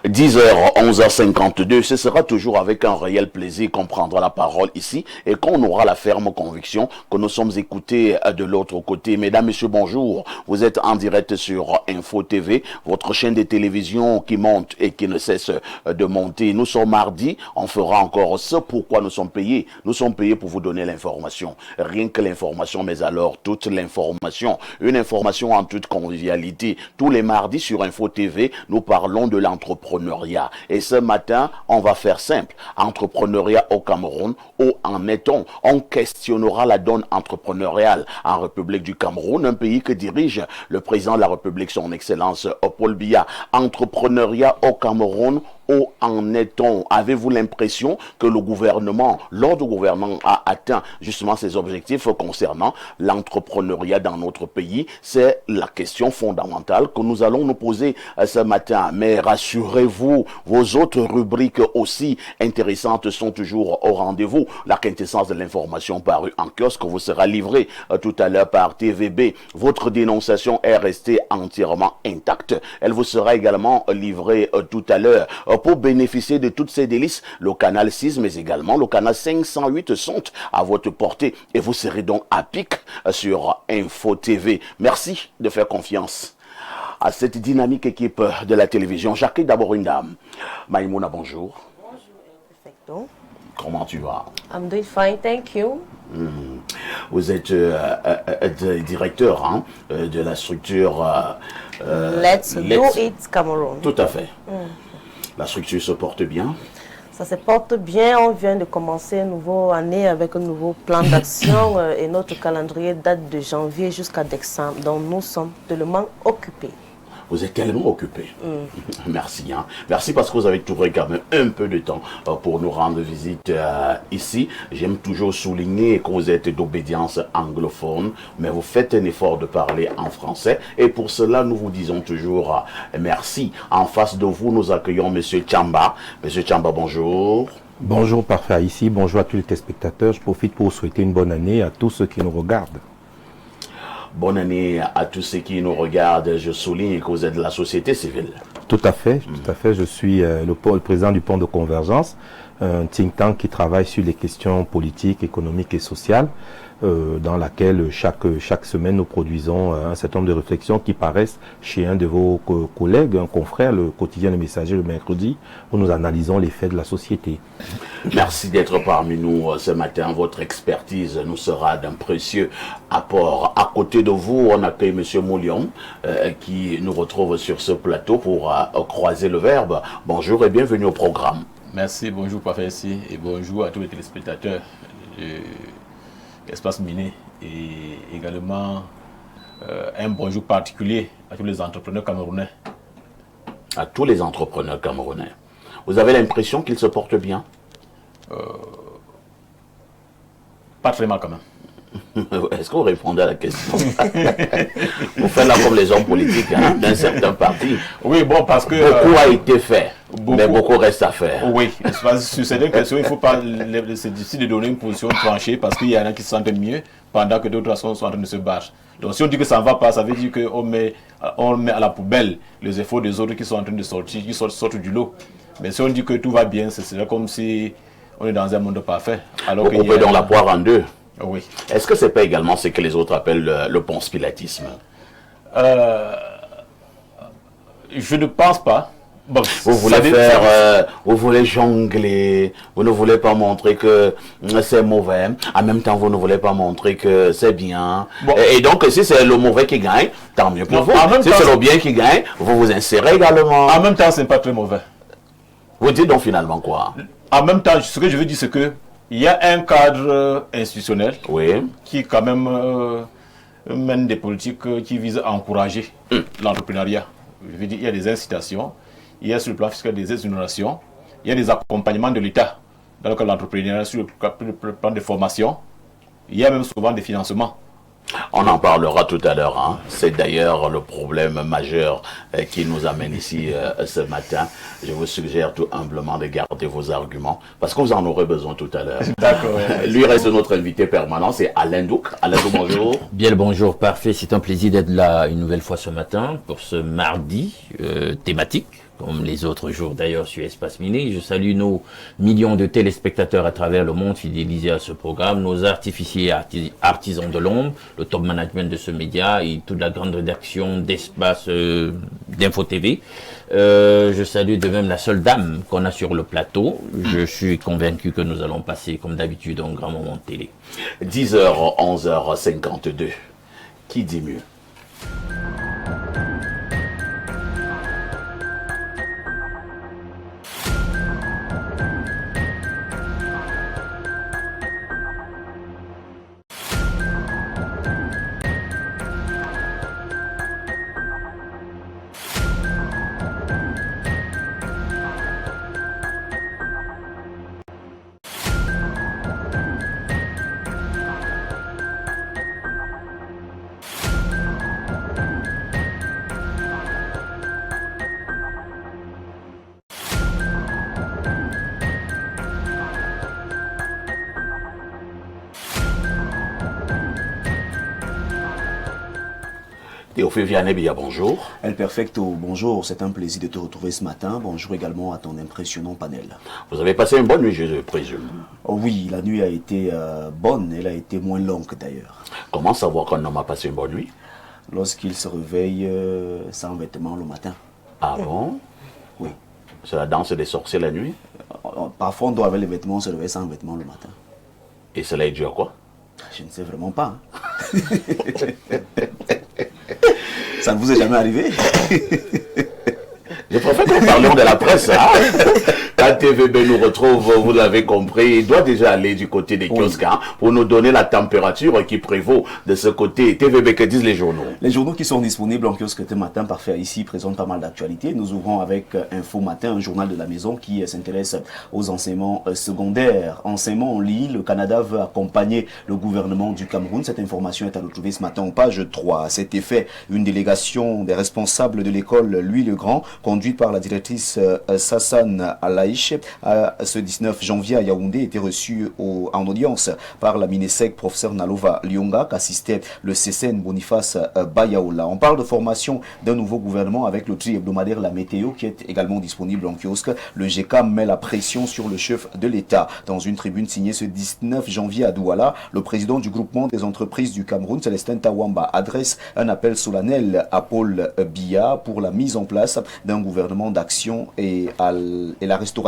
10h, 11h52, ce sera toujours avec un réel plaisir qu'on prendra la parole ici et qu'on aura la ferme conviction que nous sommes écoutés de l'autre côté. Mesdames, Messieurs, bonjour. Vous êtes en direct sur Info TV, votre chaîne de télévision qui monte et qui ne cesse de monter. Nous sommes mardi, on fera encore ce pourquoi nous sommes payés. Nous sommes payés pour vous donner l'information. Rien que l'information, mais alors toute l'information. Une information en toute convivialité. Tous les mardis sur Info TV, nous parlons de l'entrepreneuriat. Et ce matin, on va faire simple. Entrepreneuriat au Cameroun, où en est-on? On questionnera la donne entrepreneuriale en République du Cameroun, un pays que dirige le président de la République, son Excellence Paul Biya. Entrepreneuriat au Cameroun, où en est-on? Avez-vous l'impression que le gouvernement, l'ordre gouvernement a atteint justement ses objectifs concernant l'entrepreneuriat dans notre pays? C'est la question fondamentale que nous allons nous poser ce matin. Mais rassurez-vous, vos autres rubriques aussi intéressantes sont toujours au rendez-vous. La quintessence de l'information parue en kiosque vous sera livrée tout à l'heure par TVB. Votre dénonciation est restée entièrement intacte. Elle vous sera également livrée tout à l'heure. Pour bénéficier de toutes ces délices, le canal 6, mais également le canal 508 sont à votre portée et vous serez donc à pic sur Info TV. Merci de faire confiance à cette dynamique équipe de la télévision. J'accueille d'abord une dame. Maïmouna, bonjour. Bonjour, perfecto. Comment tu vas? I'm doing fine, thank you. Vous êtes directeur de la structure Let's Do It Cameroun. Tout à fait. La structure se porte bien. Ça se porte bien. On vient de commencer une nouvelle année avec un nouveau plan d'action et notre calendrier date de janvier jusqu'à décembre. Donc nous sommes tellement occupés. Vous êtes tellement occupé. Merci. Merci parce que vous avez trouvé quand même un peu de temps pour nous rendre visite ici. J'aime toujours souligner que vous êtes d'obédience anglophone, mais vous faites un effort de parler en français. Et pour cela, nous vous disons toujours merci. En face de vous, nous accueillons M. Tchamba. M. Tchamba, bonjour. Bonjour, parfait ici. Bonjour à tous les téléspectateurs. Je profite pour souhaiter une bonne année à tous ceux qui nous regardent. Bonne année à tous ceux qui nous regardent. Je souligne que vous êtes de la société civile. Tout à fait, tout à fait. Je suis le président du Pont de Convergence, un think tank qui travaille sur les questions politiques, économiques et sociales, dans laquelle chaque semaine nous produisons un certain nombre de réflexions qui paraissent chez un de vos collègues, un confrère, le quotidien Le Messager le mercredi, où nous analysons les faits de la société. Merci d'être parmi nous ce matin. Votre expertise nous sera d'un précieux apport. À côté de vous, on accueille M. Moulion qui nous retrouve sur ce plateau pour croiser le verbe. Bonjour et bienvenue au programme. Merci, bonjour Parfait ici et bonjour à tous les téléspectateurs de l'Espace Miné et également un bonjour particulier à tous les entrepreneurs camerounais. À tous les entrepreneurs camerounais. Vous avez l'impression qu'ils se portent bien? Pas très mal quand même. Est-ce que vous répondez à la question? Vous faites là comme les hommes politiques d'un certain parti. Oui, bon, parce que... Beaucoup a été fait, mais beaucoup reste à faire. Oui, sur certaines questions, il ne faut pas... C'est difficile de donner une position tranchée parce qu'il y en a qui se sentent mieux pendant que d'autres sont en train de se battre. Donc si on dit que ça ne va pas, ça veut dire qu'on met à la poubelle les efforts des autres qui sont en train de sortir, qui sortent du lot. Mais si on dit que tout va bien, c'est comme si on est dans un monde parfait. Alors Vous coupez donc la poire en deux. Oui. Est-ce que ce n'est pas également ce que les autres appellent le ponce-pilatisme? Je ne pense pas. Bon, vous voulez vous voulez jongler, vous ne voulez pas montrer que c'est mauvais, en même temps vous ne voulez pas montrer que c'est bien. Bon. Et donc si c'est le mauvais qui gagne, tant mieux pour vous. Si c'est le bien qui gagne, vous vous insérez également. En même temps, ce n'est pas très mauvais. Vous dites donc finalement quoi? En même temps, ce que je veux dire, c'est que il y a un cadre institutionnel qui quand même mène des politiques qui visent à encourager l'entrepreneuriat. Je veux dire, il y a des incitations, il y a sur le plan fiscal des exonérations, il y a des accompagnements de l'État dans le cadre de l'entrepreneuriat sur le plan de formation, il y a même souvent des financements. On en parlera tout à l'heure. Hein. C'est d'ailleurs le problème majeur qui nous amène ici ce matin. Je vous suggère tout humblement de garder vos arguments parce que vous en aurez besoin tout à l'heure. D'accord. Lui reste notre invité permanent, c'est Alain Douk. Alain Douk, bonjour. Bien le bonjour, parfait. C'est un plaisir d'être là une nouvelle fois ce matin pour ce mardi thématique, comme les autres jours d'ailleurs sur Espace Miné. Je salue nos millions de téléspectateurs à travers le monde fidélisés à ce programme, nos artificiers et artisans de l'ombre, le top management de ce média et toute la grande rédaction d'Espace d'Info TV. Je salue de même la seule dame qu'on a sur le plateau. Je suis convaincu que nous allons passer comme d'habitude un grand moment de télé. 10h, 11h52. Qui dit mieux? Théophile Vianney-Bia, bonjour. El Perfecto, bonjour, c'est un plaisir de te retrouver ce matin. Bonjour également à ton impressionnant panel. Vous avez passé une bonne nuit, je présume. Oh oui, la nuit a été bonne, elle a été moins longue d'ailleurs. Comment savoir qu'un homme a passé une bonne nuit? Lorsqu'il se réveille sans vêtements le matin. Ah bon? Oui. C'est la danse des sorciers la nuit? Parfois on doit avec les vêtements, on se réveille sans vêtements le matin. Et cela est dû à quoi? Je ne sais vraiment pas. Hein. Ça ne vous est jamais arrivé? Je préfère que nous parlions de la presse. Hein? Quand TVB nous retrouve, vous l'avez compris, il doit déjà aller du côté des kiosques hein, pour nous donner la température qui prévaut de ce côté. TVB, que disent les journaux? Les journaux qui sont disponibles en kiosque ce matin, parfait, ici, présentent pas mal d'actualités. Nous ouvrons avec Info Matin, un journal de la maison qui s'intéresse aux enseignements secondaires. Enseignement en ligne, le Canada veut accompagner le gouvernement du Cameroun. Cette information est à retrouver ce matin en page 3. À cet effet, une délégation des responsables de l'école Louis-le-Grand, conduite par la directrice Sassane Alaïch, ce 19 janvier à Yaoundé, était reçue en audience par la Minesec, professeur Nalova Lyonga, qu'assistait le CCN Boniface Bayaoula. On parle de formation d'un nouveau gouvernement avec le tri hebdomadaire La Météo qui est également disponible en kiosque. Le GECAM met la pression sur le chef de l'État. Dans une tribune signée ce 19 janvier à Douala, le président du groupement des entreprises du Cameroun, Célestin Tawamba, adresse un appel solennel à Paul Biya pour la mise en place d'un gouvernement d'action et la restauration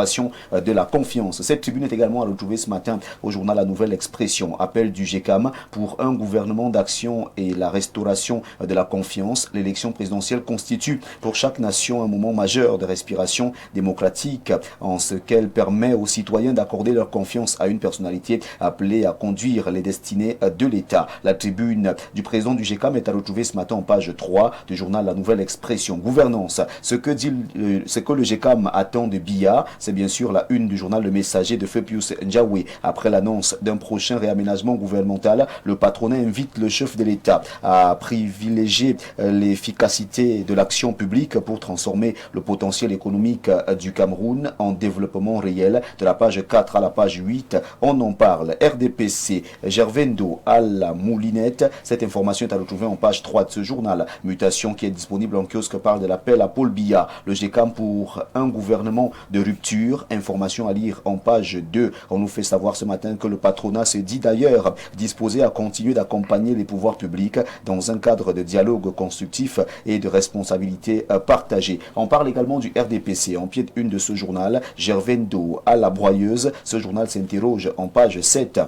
de la confiance. Cette tribune est également à retrouver ce matin au journal La Nouvelle Expression. Appel du GECAM pour un gouvernement d'action et la restauration de la confiance. L'élection présidentielle constitue pour chaque nation un moment majeur de respiration démocratique en ce qu'elle permet aux citoyens d'accorder leur confiance à une personnalité appelée à conduire les destinées de l'État. La tribune du président du GECAM est à retrouver ce matin en page 3 du journal La Nouvelle Expression. Gouvernance. Ce que le GECAM attend de Biya, c'est bien sûr la une du journal Le Messager de Feu Pius Ndjaoué. Après l'annonce d'un prochain réaménagement gouvernemental, le patronat invite le chef de l'État à privilégier l'efficacité de l'action publique pour transformer le potentiel économique du Cameroun en développement réel. De la page 4 à la page 8, on en parle. RDPC, Gervendo à la moulinette. Cette information est à retrouver en page 3 de ce journal. Mutation qui est disponible en kiosque parle de l'appel à Paul Biya. Le GECAM pour un gouvernement de rupture. Information à lire en page 2. On nous fait savoir ce matin que le patronat se dit d'ailleurs disposé à continuer d'accompagner les pouvoirs publics dans un cadre de dialogue constructif et de responsabilité partagée. On parle également du RDPC. En pied de une de ce journal, Gervendo à la broyeuse. Ce journal s'interroge en page 7.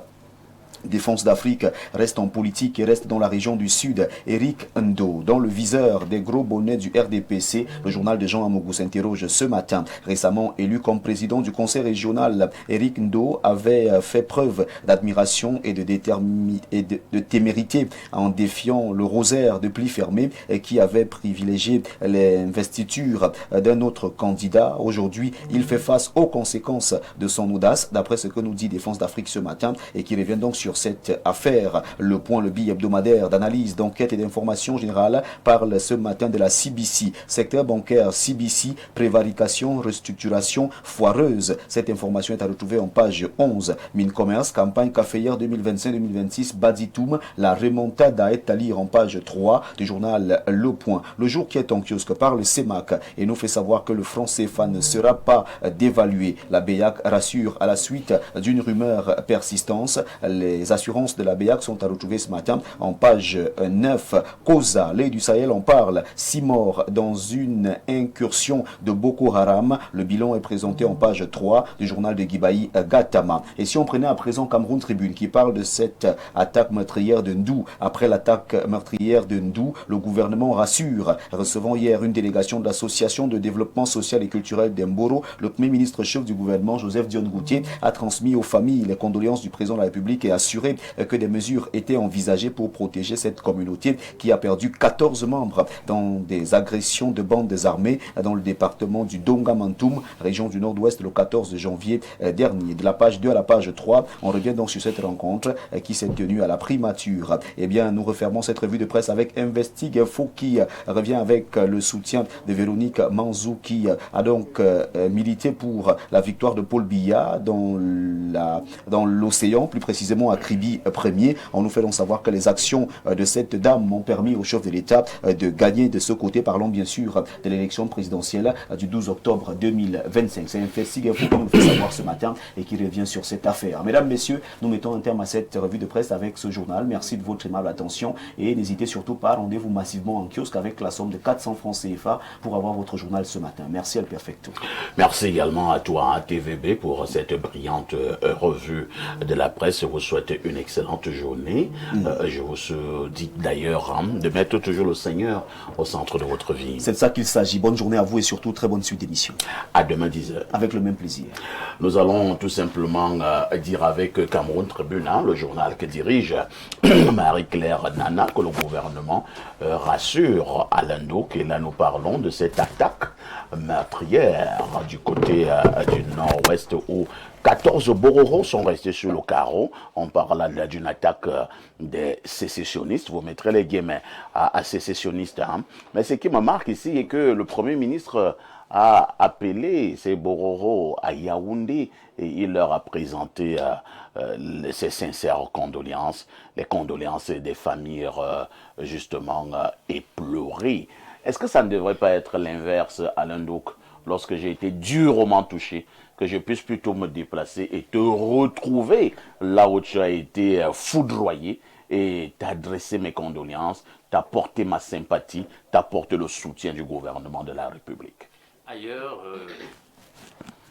Défense d'Afrique reste en politique et reste dans la région du Sud. Eric Ndo, dans le viseur des gros bonnets du RDPC, le journal de Jean Amougou s'interroge ce matin. Récemment élu comme président du conseil régional, Eric Ndo avait fait preuve d'admiration et de témérité en défiant le rosaire de plis fermés qui avait privilégié l'investiture d'un autre candidat. Aujourd'hui, il fait face aux conséquences de son audace, d'après ce que nous dit Défense d'Afrique ce matin, et qui revient donc sur sur cette affaire. Le point, le billet hebdomadaire d'analyse, d'enquête et d'information générale parle ce matin de la CBC, secteur bancaire CBC, prévarication, restructuration foireuse. Cette information est à retrouver en page 11. Minecommerce, campagne caféière 2025-2026, Baditoum, la remontada est à lire en page 3 du journal Le Point. Le jour qui est en kiosque par le CEMAC et nous fait savoir que le franc CFA ne sera pas dévalué. La BEAC rassure à la suite d'une rumeur persistance. Les assurances de la BEAC sont à retrouver ce matin en page 9. Koza, l'œil du Sahel en parle. 6 morts dans une incursion de Boko Haram. Le bilan est présenté en page 3 du journal de Guibaï Gatama. Et si on prenait à présent Cameroun Tribune qui parle de cette attaque meurtrière de Ndou. Après l'attaque meurtrière de Ndou, le gouvernement rassure. Recevant hier une délégation de l'association de développement social et culturel d'Emboro, le premier ministre chef du gouvernement, Joseph Dion Goutier, a transmis aux familles les condoléances du président de la République et assuré que des mesures étaient envisagées pour protéger cette communauté qui a perdu 14 membres dans des agressions de bandes armées dans le département du Donga-Mantoum, région du Nord-Ouest, le 14 janvier dernier. De la page 2 à la page 3, on revient donc sur cette rencontre qui s'est tenue à la primature. Eh bien, nous refermons cette revue de presse avec Investig Info qui revient avec le soutien de Véronique Manzou qui a donc milité pour la victoire de Paul Biya dans l'océan, plus précisément à Kribi premier. On nous fait donc savoir que les actions de cette dame ont permis au chef de l'État de gagner de ce côté. Parlons bien sûr de l'élection présidentielle du 12 octobre 2025. C'est Investig Info qui nous fait savoir ce matin et qui revient sur cette affaire. Mesdames, messieurs, nous mettons un terme à cette revue de presse avec ce journal. Merci de votre aimable attention et n'hésitez surtout pas à rendez-vous massivement en kiosque avec la somme de 400 francs CFA pour avoir votre journal ce matin. Merci El Perfecto. Merci également à toi, à TVB, pour cette brillante revue de la presse. Je vous souhaite une excellente journée. Je vous dis d'ailleurs de mettre toujours le Seigneur au centre de votre vie. C'est de ça qu'il s'agit. Bonne journée à vous et surtout très bonne suite d'émission. À demain 10h. Avec le même plaisir. Nous allons tout simplement dire avec Cameroun Tribune, le journal que dirige Marie-Claire Nana, que le gouvernement rassure Alain Douk. Et là, nous parlons de cette attaque meurtrière du côté du nord-ouest où 14 Bororos sont restés sur le carreau. On parle là d'une attaque des sécessionnistes. Vous mettrez les guillemets à sécessionnistes. Mais ce qui me marque ici est que le Premier ministre a appelé ces Bororos à Yaoundé et il leur a présenté ses sincères condoléances, les condoléances des familles justement éplorées. Est-ce que ça ne devrait pas être l'inverse, Alain Douk, lorsque j'ai été durement touché, que je puisse plutôt me déplacer et te retrouver là où tu as été foudroyé et t'adresser mes condoléances, t'apporter ma sympathie, t'apporter le soutien du gouvernement de la République. Ailleurs,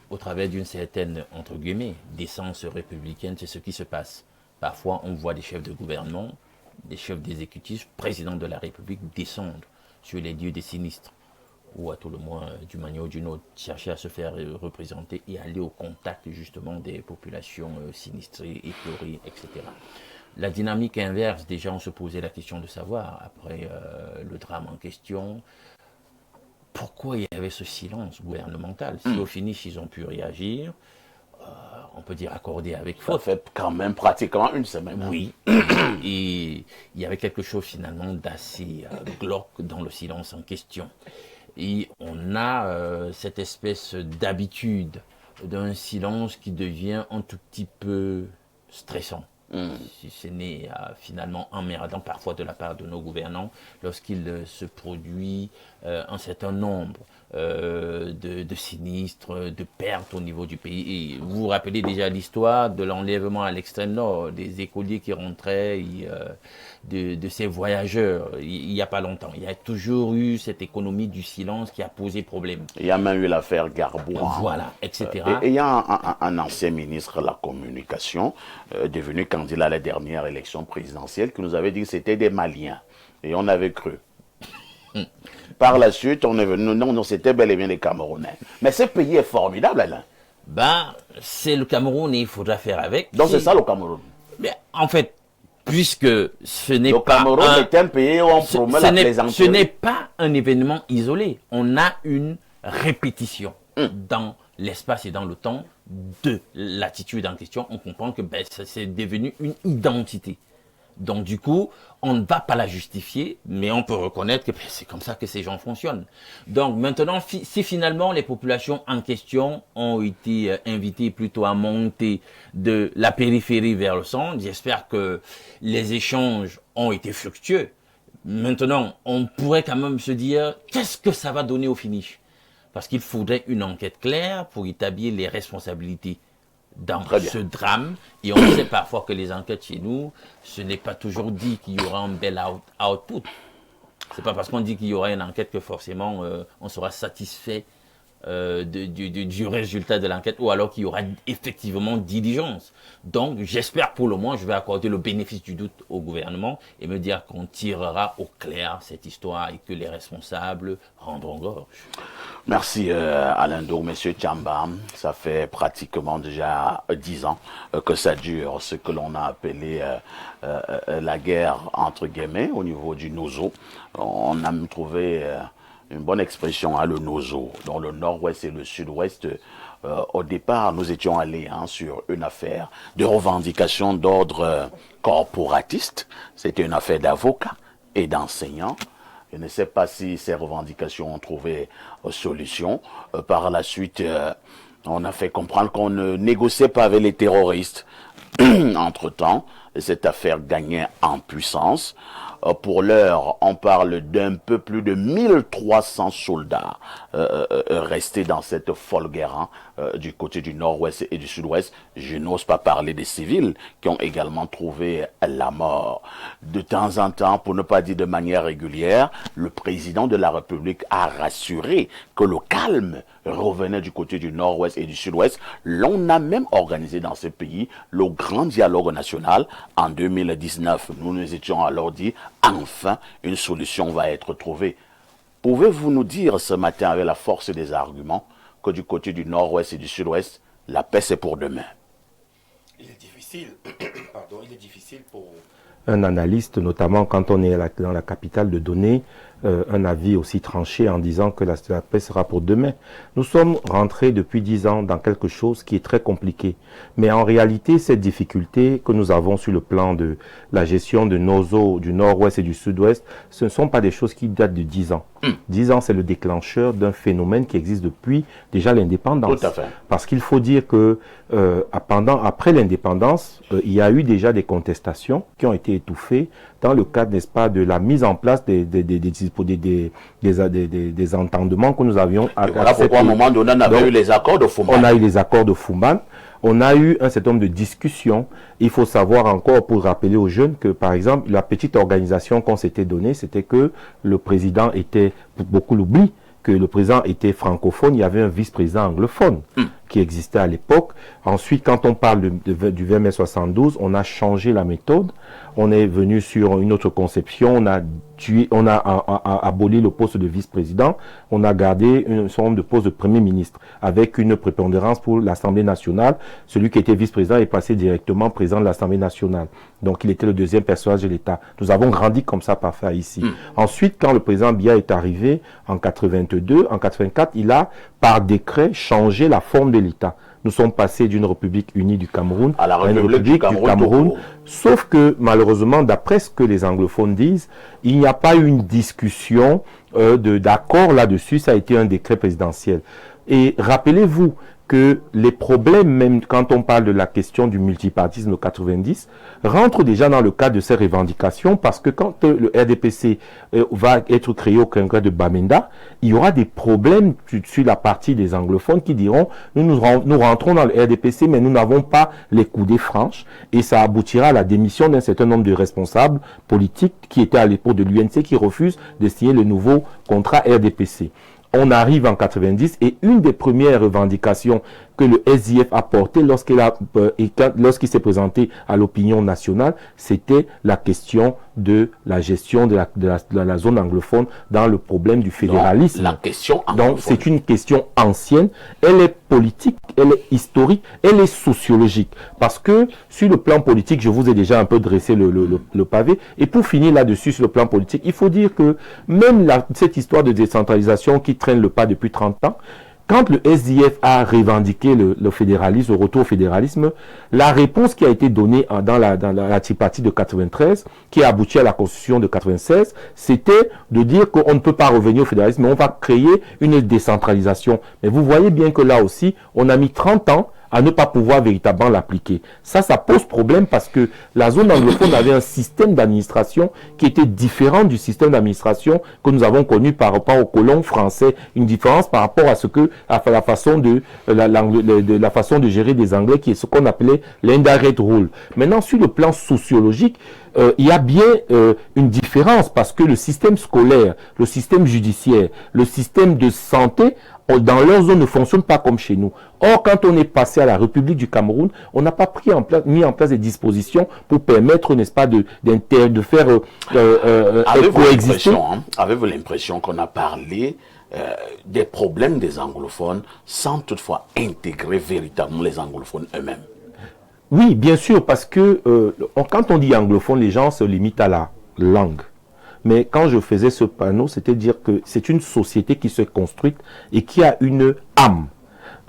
au travers d'une certaine, entre guillemets, décence républicaine, c'est ce qui se passe. Parfois, on voit des chefs de gouvernement, des chefs d'exécutif, présidents de la République descendre sur les lieux des sinistres, ou à tout le moins, d'une manière ou d'une autre, chercher à se faire représenter et aller au contact justement des populations sinistrées, éplorées, etc. La dynamique inverse, déjà on se posait la question de savoir, après le drame en question, pourquoi il y avait ce silence gouvernemental. Si au finish ils ont pu réagir, on peut dire accorder avec faute. Ça fait quand même pratiquement une semaine. Oui, et il y avait quelque chose finalement d'assez glauque dans le silence en question. Et on a cette espèce d'habitude d'un silence qui devient un tout petit peu stressant. Si ce n'est finalement emmerdant parfois de la part de nos gouvernants lorsqu'il se produit un certain nombre de sinistres, de pertes au niveau du pays. Et vous vous rappelez déjà l'histoire de l'enlèvement à l'extrême nord, des écoliers qui rentraient, de ces voyageurs, il n'y a pas longtemps. Il y a toujours eu cette économie du silence qui a posé problème. Il y a même eu l'affaire Garbois. Voilà, etc. Et il y a un ancien ministre de la Communication, devenu candidat à la dernière élection présidentielle, qui nous avait dit que c'était des Maliens. Et on avait cru. Par la suite, on est venu, non, c'était bel et bien les Camerounais. Mais ce pays est formidable, Alain. Ben, c'est le Cameroun et il faudra faire avec. Donc c'est ça le Cameroun. Mais en fait, puisque ce n'est pas... Le Cameroun est un pays où on promet la plaisanterie. Ce n'est pas un événement isolé. On a une répétition dans l'espace et dans le temps de l'attitude en question, on comprend que c'est devenu une identité. Donc du coup, on ne va pas la justifier, mais on peut reconnaître que c'est comme ça que ces gens fonctionnent. Donc maintenant, si finalement les populations en question ont été invitées plutôt à monter de la périphérie vers le centre, j'espère que les échanges ont été fructueux. Maintenant, on pourrait quand même se dire, qu'est-ce que ça va donner au finish? Parce qu'il faudrait une enquête claire pour établir les responsabilités dans ce drame. Et on sait parfois que les enquêtes chez nous, ce n'est pas toujours dit qu'il y aura un bel output. C'est pas parce qu'on dit qu'il y aura une enquête que forcément on sera satisfait du résultat de l'enquête, ou alors qu'il y aura effectivement diligence. Donc j'espère pour le moins, je vais accorder le bénéfice du doute au gouvernement et me dire qu'on tirera au clair cette histoire et que les responsables rendront gorge. Merci Alain Do, Monsieur Tchamba. Ça fait pratiquement déjà 10 ans que ça dure, ce que l'on a appelé la guerre entre guillemets au niveau du Nozo. On a même trouvé une bonne expression, hein, le Nozo, dans le nord-ouest et le sud-ouest. Au départ, nous étions allés sur une affaire de revendication d'ordre corporatiste. C'était une affaire d'avocats et d'enseignants. Je ne sais pas si ces revendications ont trouvé solution. Par la suite, on a fait comprendre qu'on ne négociait pas avec les terroristes. Entre-temps, cette affaire gagnait en puissance. Pour l'heure, on parle d'un peu plus de 1300 soldats restés dans cette folle guerre du côté du nord-ouest et du sud-ouest. Je n'ose pas parler des civils qui ont également trouvé la mort. De temps en temps, pour ne pas dire de manière régulière, le président de la République a rassuré que le calme revenait du côté du nord-ouest et du sud-ouest. L'on a même organisé dans ce pays le grand dialogue national en 2019. Nous nous étions alors dit, enfin, une solution va être trouvée. Pouvez-vous nous dire ce matin, avec la force des arguments, que du côté du nord-ouest et du sud-ouest, la paix c'est pour demain? Il est difficile, pour un analyste, notamment quand on est dans la capitale, de donner un avis aussi tranché en disant que la paix sera pour demain. Nous sommes rentrés depuis 10 ans dans quelque chose qui est très compliqué. Mais en réalité, cette difficulté que nous avons sur le plan de la gestion de nos eaux du nord-ouest et du sud-ouest, ce ne sont pas des choses qui datent de 10 ans. 10 ans, c'est le déclencheur d'un phénomène qui existe depuis déjà l'indépendance. Tout à fait. Parce qu'il faut dire que après l'indépendance, il y a eu déjà des contestations qui ont été étouffées dans le cadre, n'est-ce pas, de la mise en place des entendements que nous avions. Voilà pourquoi à un moment donné, on avait eu les accords de Fouman. On a eu les accords de Fouman. On a eu un certain nombre de discussions. Il faut savoir encore, pour rappeler aux jeunes, que par exemple, la petite organisation qu'on s'était donnée, c'était que le président était, beaucoup l'oublient, que le président était francophone, il y avait un vice-président anglophone qui existait à l'époque. Ensuite, quand on parle du 20 mai 72, on a changé la méthode. On est venu sur une autre conception. On a aboli le poste de vice-président. On a gardé un certain nombre de postes de premier ministre avec une prépondérance pour l'Assemblée nationale. Celui qui était vice-président est passé directement président de l'Assemblée nationale. Donc, il était le deuxième personnage de l'État. Nous avons grandi comme ça parfait ici. Ensuite, quand le président Biya est arrivé en 82, en 84, il a, par décret, changé la forme de l'État. Nous sommes passés d'une République unie du Cameroun à la République du Cameroun. Sauf que, malheureusement, d'après ce que les anglophones disent, il n'y a pas eu une discussion d'accord là-dessus. Ça a été un décret présidentiel. Et rappelez-vous que les problèmes, même quand on parle de la question du multipartisme de 90, rentrent déjà dans le cadre de ces revendications, parce que quand le RDPC va être créé au congrès de Bamenda, il y aura des problèmes sur la partie des anglophones qui diront nous rentrons dans le RDPC, mais nous n'avons pas les coudées franches, et ça aboutira à la démission d'un certain nombre de responsables politiques qui étaient à l'époque de l'UNC, qui refusent de signer le nouveau contrat RDPC. On arrive en 90 et une des premières revendications que le SIF a portées lorsqu'il s'est présenté à l'opinion nationale, c'était la question de la gestion de la zone anglophone dans le problème du fédéralisme. Donc, la question anglophone. Donc c'est une question ancienne, elle est politique, elle est historique, elle est sociologique. Parce que sur le plan politique, je vous ai déjà un peu dressé le pavé. Et pour finir là-dessus sur le plan politique, il faut dire que même cette histoire de décentralisation qui traîne le pas depuis 30 ans, quand le SDF a revendiqué le fédéralisme, le retour au fédéralisme, la réponse qui a été donnée dans la tripartite de 93, qui a abouti à la constitution de 96, c'était de dire qu'on ne peut pas revenir au fédéralisme, mais on va créer une décentralisation. Mais vous voyez bien que là aussi, on a mis 30 ans à ne pas pouvoir véritablement l'appliquer. Ça pose problème parce que la zone anglophone avait un système d'administration qui était différent du système d'administration que nous avons connu par rapport aux colons français. Une différence par rapport à la façon de gérer des Anglais, qui est ce qu'on appelait l'indirect rule. Maintenant, sur le plan sociologique, il y a bien une différence parce que le système scolaire, le système judiciaire, le système de santé, dans leur zone ne fonctionne pas comme chez nous. Or, quand on est passé à la République du Cameroun, on n'a pas mis en place des dispositions pour permettre, n'est-ce pas, de faire coexister. Avez-vous l'impression qu'on a parlé des problèmes des anglophones sans toutefois intégrer véritablement les anglophones eux-mêmes? Oui, bien sûr, parce que quand on dit anglophone, les gens se limitent à la langue. Mais quand je faisais ce panneau, c'était dire que c'est une société qui se construit et qui a une âme.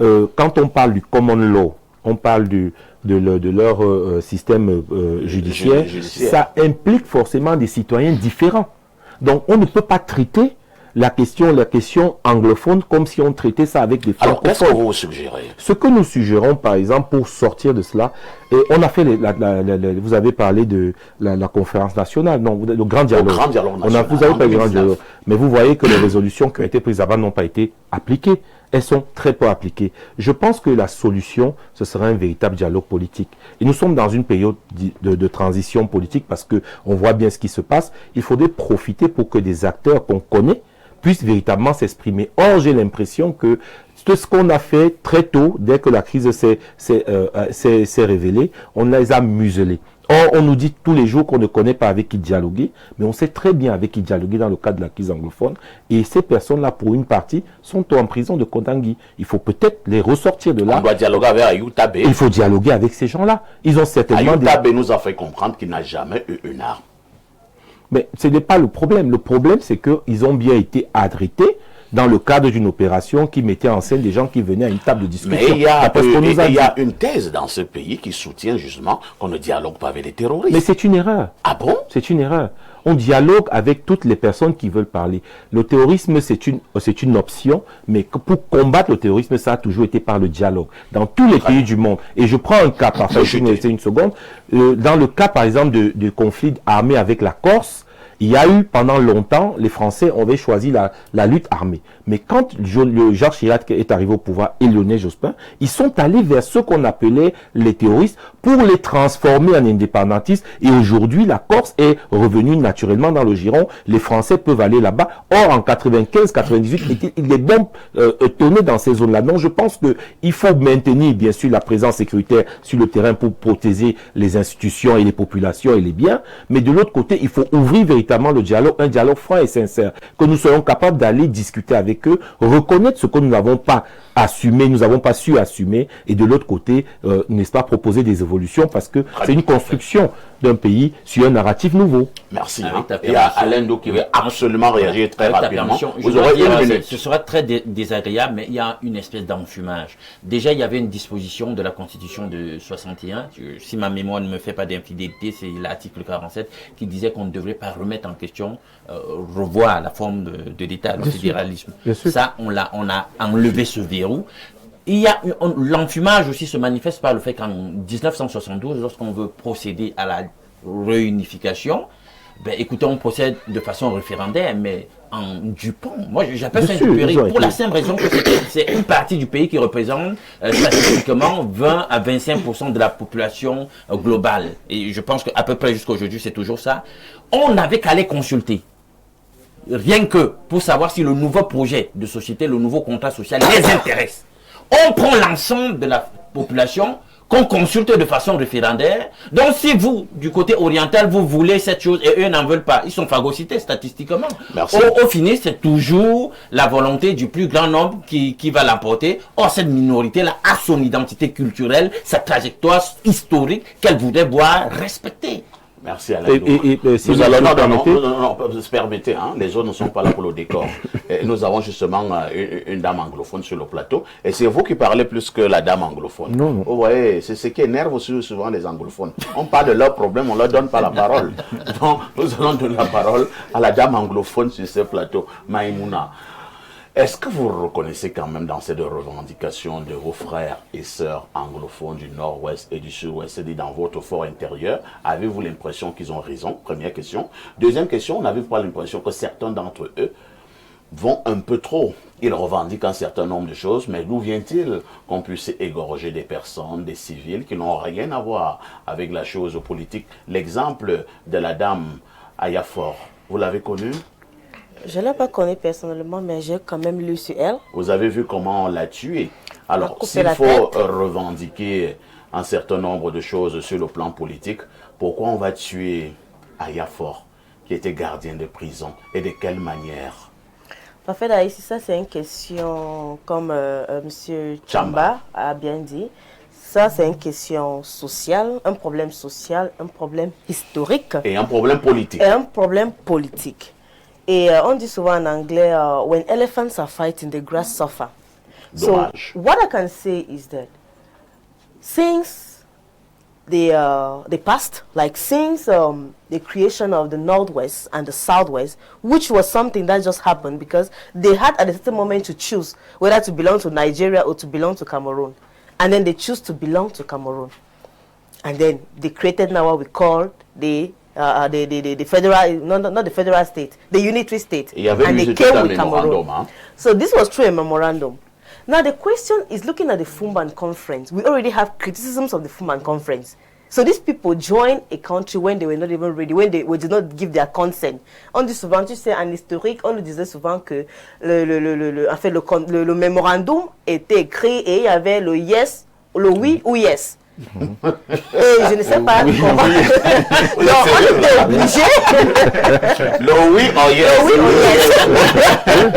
Quand on parle du common law, on parle de leur système judiciaire, ça implique forcément des citoyens différents. Donc on ne peut pas traiter la question anglophone comme si on traitait ça avec des francophones. Alors, qu'est-ce que vous suggérez? Ce que nous suggérons, par exemple, pour sortir de cela, et on a fait, vous avez parlé de la conférence nationale, non, le grand dialogue. Le grand dialogue national. Vous avez parlé du grand dialogue. Mais vous voyez que les résolutions qui ont été prises avant n'ont pas été appliquées. Elles sont très peu appliquées. Je pense que la solution, ce serait un véritable dialogue politique. Et nous sommes dans une période de transition politique parce que on voit bien ce qui se passe. Il faudrait profiter pour que des acteurs qu'on connaît puissent véritablement s'exprimer. Or, j'ai l'impression que tout ce qu'on a fait très tôt, dès que la crise s'est révélée, on les a muselés. Or, on nous dit tous les jours qu'on ne connaît pas avec qui dialoguer, mais on sait très bien avec qui dialoguer dans le cadre de la crise anglophone. Et ces personnes-là, pour une partie, sont en prison de Kontangui. Il faut peut-être les ressortir de là. On doit dialoguer avec Ayouta B. Il faut dialoguer avec ces gens-là. Ils ont certainement... Ayouta B nous a fait comprendre qu'il n'a jamais eu une arme. Mais ce n'est pas le problème. Le problème, c'est qu'ils ont bien été arrêtés dans le cadre d'une opération qui mettait en scène des gens qui venaient à une table de discussion. Mais il y a une thèse dans ce pays qui soutient justement qu'on ne dialogue pas avec les terroristes. Mais c'est une erreur. Ah bon? C'est une erreur. On dialogue avec toutes les personnes qui veulent parler. Le terrorisme, c'est une option, mais pour combattre le terrorisme, ça a toujours été par le dialogue. Dans tous les pays du monde. Et je prends un cas, parfois, je vais me laisser une seconde. Dans le cas, par exemple, de conflit armé avec la Corse, il y a eu, pendant longtemps, les Français avaient choisi la lutte armée. Mais quand Jacques Chirac est arrivé au pouvoir et Lionel Jospin, ils sont allés vers ce qu'on appelait les terroristes pour les transformer en indépendantistes. Et aujourd'hui, la Corse est revenue naturellement dans le giron. Les Français peuvent aller là-bas. Or, en 95-98, les bombes tournaient dans ces zones-là. Donc, je pense qu'il faut maintenir, bien sûr, la présence sécuritaire sur le terrain pour protéger les institutions et les populations et les biens. Mais de l'autre côté, il faut ouvrir véritablement le dialogue, un dialogue franc et sincère, que nous soyons capables d'aller discuter avec eux, reconnaître ce que nous n'avons pas assumé, nous n'avons pas su assumer, et de l'autre côté, n'est-ce pas, proposer des évolutions, parce que c'est une construction d'un pays sur un narratif nouveau. Merci. Il y a Alain Do qui veut absolument réagir très rapidement. Vous aurez une minute. Ce sera très désagréable, mais il y a une espèce d'enfumage. Déjà, il y avait une disposition de la Constitution de 61, si ma mémoire ne me fait pas d'infidélité, c'est l'article 47, qui disait qu'on ne devrait pas remettre en question, revoir la forme de l'État, le fédéralisme. Ça, on a enlevé ce verrou. L'enfumage aussi se manifeste par le fait qu'en 1972, lorsqu'on veut procéder à la réunification, écoutez, on procède de façon référendaire, mais en Dupont. Moi, j'appelle ça une pour la simple raison que c'est une partie du pays qui représente statistiquement 20 à 25% de la population globale. Et je pense qu'à peu près jusqu'à aujourd'hui, c'est toujours ça. On n'avait qu'à aller consulter. Rien que pour savoir si le nouveau projet de société, le nouveau contrat social les intéresse. On prend l'ensemble de la population qu'on consulte de façon référendaire. Donc si vous, du côté oriental, vous voulez cette chose et eux n'en veulent pas, ils sont phagocytés statistiquement. Au final, c'est toujours la volonté du plus grand nombre qui va l'emporter. Or, cette minorité-là a son identité culturelle, sa trajectoire historique qu'elle voudrait voir respectée. Merci Alain. Si nous allons, non, permettez, hein, les autres ne sont pas là pour le décor. Et nous avons justement une dame anglophone sur le plateau. Et c'est vous qui parlez plus que la dame anglophone. Non, non. Vous voyez, c'est ce qui énerve aussi souvent les anglophones. On parle de leurs problèmes, on ne leur donne pas la parole. Donc, nous allons donner la parole à la dame anglophone sur ce plateau, Maïmouna. Est-ce que vous reconnaissez quand même dans cette revendication de vos frères et sœurs anglophones du nord-ouest et du sud-ouest, c'est-à-dire dans votre fort intérieur, avez-vous l'impression qu'ils ont raison? Première question. Deuxième question, n'avez-vous pas l'impression que certains d'entre eux vont un peu trop? Ils revendiquent un certain nombre de choses, mais d'où vient-il qu'on puisse égorger des personnes, des civils qui n'ont rien à voir avec la chose politique? L'exemple de la dame Ayafor, vous l'avez connue? Je ne l'ai pas connue personnellement, mais j'ai quand même lu sur elle. Vous avez vu comment on l'a tuée. Alors, s'il faut revendiquer un certain nombre de choses sur le plan politique, pourquoi on va tuer Ayafor, qui était gardien de prison, et de quelle manière? En fait, ici, ça c'est une question, comme M. Chamba a bien dit, ça c'est une question sociale, un problème social, un problème historique. Et un problème politique. Et un problème politique. Et on dit souvent en anglais, when elephants are fighting, the grass suffer. Dommage. So what I can say is that since the past, like since the creation of the Northwest and the Southwest, which was something that just happened because they had at a certain moment to choose whether to belong to Nigeria or to belong to Cameroon. And then they choose to belong to Cameroon. And then they created now what we call the federal, not the federal state, the unitary state. And they came with Cameroon. Huh? So this was through a memorandum. Now the question is looking at the Fumban conference. We already have criticisms of the Fumban conference. So these people joined a country when they were not even ready, when they did not give their consent. On dit souvent, tu sais, en historique, on nous disait souvent que le mémorandum était écrit et il y avait le yes, le oui ou yes. Et je ne sais pas comment. Non, on était obligé. Le oui ou yes. Le oui ou yes.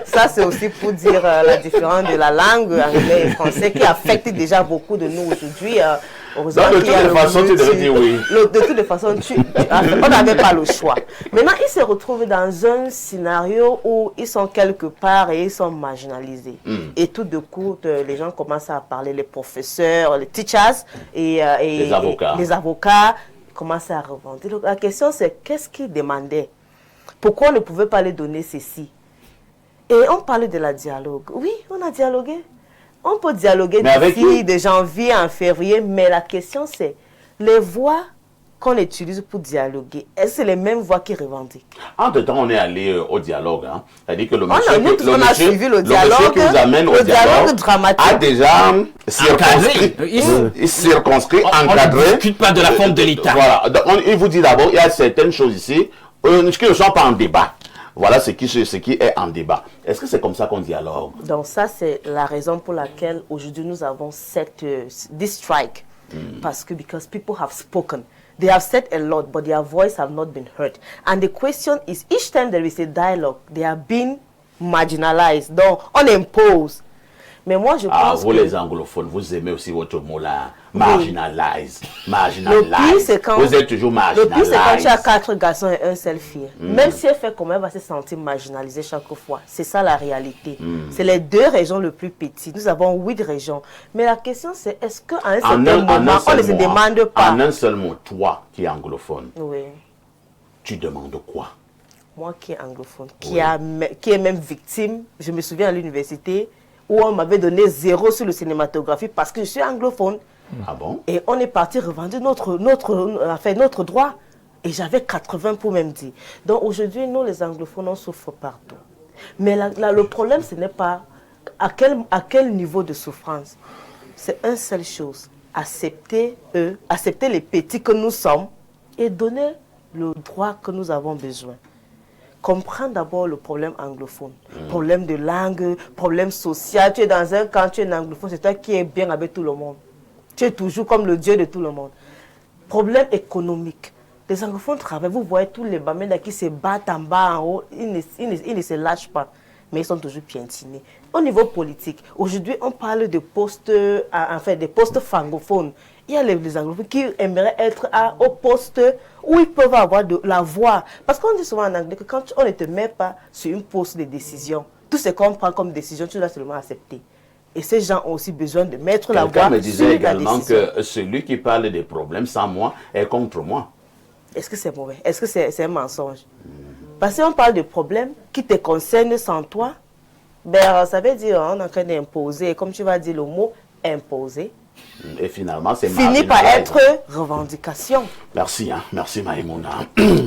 Ça, c'est aussi pour dire la différence de la langue anglaise et français qui affecte déjà beaucoup de nous aujourd'hui. De toutes les façons, tu devrais dire oui. De toutes les façons, on n'avait pas le choix. Maintenant, ils se retrouvent dans un scénario où ils sont quelque part et ils sont marginalisés. Et tout de coup, les gens commencent à parler, les professeurs, les teachers et les avocats commencent à revendiquer. Donc, la question, c'est qu'est-ce qu'ils demandaient? Pourquoi on ne pouvait pas les donner ceci? Et on parlait de la dialogue. Oui, on a dialogué. On peut dialoguer d'ici de janvier à février, mais la question c'est les voix qu'on utilise pour dialoguer, est-ce que c'est les mêmes voix qui revendiquent? Entre-temps, on est allé au dialogue. Hein. C'est-à-dire que le monsieur qui vous amène au dialogue dramatique a déjà circonscrit, encadré. On ne discute pas de la forme de l'État. Voilà. Donc, il vous dit d'abord, il y a certaines choses ici qui ne sont pas en débat. Voilà ce qui est en débat. Est-ce que c'est comme ça qu'on dialogue? Donc ça, c'est la raison pour laquelle aujourd'hui nous avons this strike. Parce que because people have spoken. They have said a lot, but their voice have not been heard. And the question is, each time there is a dialogue, they are being marginalized. Donc, on impose. Mais moi, je pense vous les anglophones, vous aimez aussi votre mot là, marginalize. Marginalize. Vous êtes toujours marginalisé. Le pire, c'est quand tu as 4 garçons et un seul fille. Même si elle fait comme elle va se sentir marginalisée chaque fois. C'est ça la réalité. C'est les 2 régions les plus petites. Nous avons 8 régions. Mais la question, c'est est-ce qu'à un certain moment, on ne se demande pas. En un seul mot, toi qui es anglophone, tu demandes quoi? Moi qui est anglophone, qui est même victime, je me souviens à l'université, où on m'avait donné 0 sur le cinématographie parce que je suis anglophone. Ah bon? Et on est parti revendiquer notre droit. Et j'avais 80 pour même dire. Donc aujourd'hui, nous les anglophones, on souffre partout. Mais le problème, ce n'est pas à quel niveau de souffrance. C'est une seule chose. Accepter les petits que nous sommes et donner le droit que nous avons besoin. Comprendre d'abord le problème anglophone, problème de langue, problème social. Tu es dans un camp, tu es un anglophone, c'est toi qui es bien avec tout le monde. Tu es toujours comme le Dieu de tout le monde. Problème économique. Les anglophones travaillent, vous voyez tous les Bamenda qui se battent en bas, en haut, ils ne se lâchent pas. mais ils sont toujours piétinés. Au niveau politique, aujourd'hui, on parle de postes, des postes francophones. Il y a les anglophones qui aimeraient être au poste où ils peuvent avoir de la voix. Parce qu'on dit souvent en anglais que quand on ne te met pas sur une poste de décision, tout ce qu'on prend comme décision, tu dois seulement accepter. Et ces gens ont aussi besoin de mettre la voix sur la décision. Quelqu'un me disait également que celui qui parle des problèmes sans moi est contre moi. Est-ce que c'est mauvais? Est-ce que c'est un mensonge? Parce qu'on parle de problèmes qui te concernent sans toi, ben, ça veut dire on est en train d'imposer, comme tu vas dire le mot imposer. Et finalement, c'est finit par être revendication. Merci, hein. Merci Maïmouna.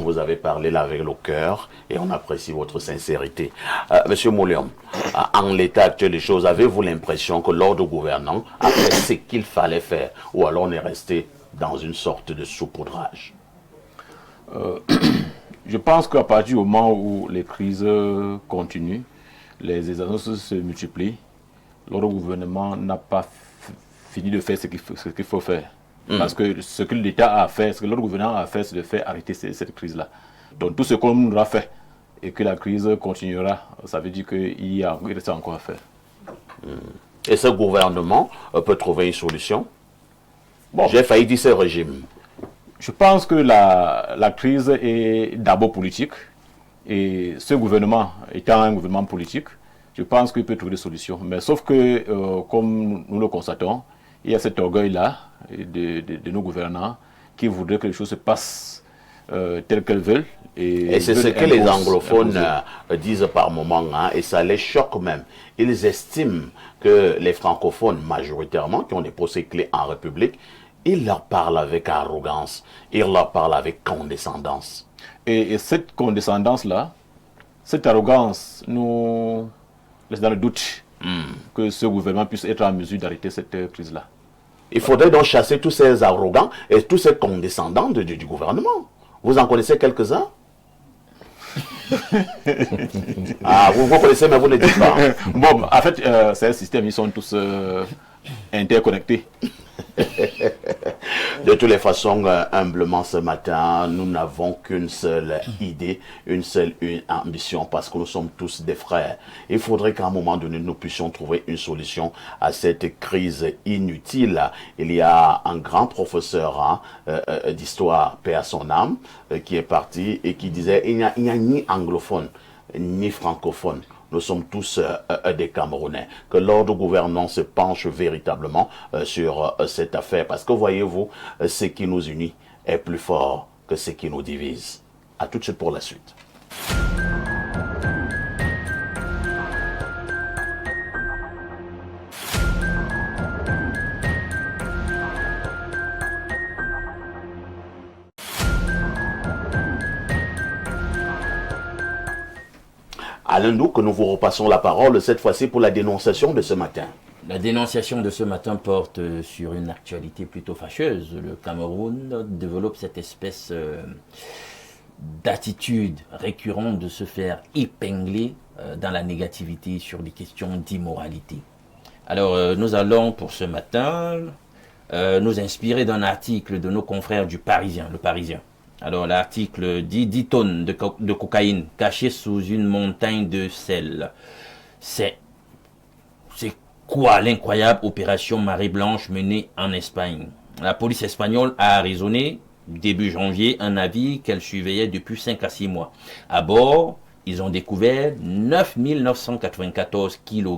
Vous avez parlé là avec le cœur et on apprécie votre sincérité. Monsieur Mouliam, en l'état actuel des choses, avez-vous l'impression que l'ordre gouvernant a fait ce qu'il fallait faire ou alors on est resté dans une sorte de saupoudrage? Je pense qu'à partir du moment où les crises continuent, les annonces se multiplient, l'ordre gouvernement n'a pas fini de faire ce qu'il faut faire. Parce que ce que l'État a fait, ce que l'ordre gouvernement a fait, c'est de faire arrêter cette crise-là. Donc tout ce qu'on aura fait et que la crise continuera, ça veut dire qu'il reste encore à faire. Et ce gouvernement peut trouver une solution? Bon, j'ai failli dire ce régime. Je pense que la crise est d'abord politique. Et ce gouvernement étant un gouvernement politique, je pense qu'il peut trouver des solutions. Mais sauf que, comme nous le constatons, il y a cet orgueil-là de nos gouvernants qui voudraient que les choses se passent telles qu'elles veulent. Et c'est ce que les anglophones disent par moment, hein, et ça les choque même. Ils estiment que les francophones, majoritairement, qui ont des postes clés en République, ils leur parlent avec arrogance, ils leur parlent avec condescendance. Et cette condescendance-là, cette arrogance, nous laisse dans le doute que ce gouvernement puisse être en mesure d'arrêter cette crise-là. Il faudrait donc chasser tous ces arrogants et tous ces condescendants du gouvernement. Vous en connaissez quelques-uns? Ah, vous connaissez, mais vous ne dites pas. Bon, en fait, c'est un système, ils sont tous interconnectés. De toutes les façons, humblement ce matin, nous n'avons qu'une seule idée, une ambition, parce que nous sommes tous des frères. Il faudrait qu'à un moment donné, nous puissions trouver une solution à cette crise inutile. Il y a un grand professeur d'histoire, paix à son âme, qui est parti et qui disait il n'y a ni anglophone, ni francophone. Nous sommes tous des Camerounais. Que l'ordre gouvernant se penche véritablement sur cette affaire. Parce que voyez-vous, ce qui nous unit est plus fort que ce qui nous divise. À tout de suite pour la suite. Alain Dou, que nous vous repassons la parole, cette fois-ci pour la dénonciation de ce matin. La dénonciation de ce matin porte sur une actualité plutôt fâcheuse. Le Cameroun développe cette espèce d'attitude récurrente de se faire épingler dans la négativité sur des questions d'immoralité. Alors, nous allons pour ce matin nous inspirer d'un article de nos confrères du Parisien, le Parisien. Alors l'article dit 10 tonnes de cocaïne cachées sous une montagne de sel. C'est quoi l'incroyable opération Marée Blanche menée en Espagne? La police espagnole a arraisonné début janvier un navire qu'elle surveillait depuis 5 à 6 mois. À bord, ils ont découvert 9 994 kg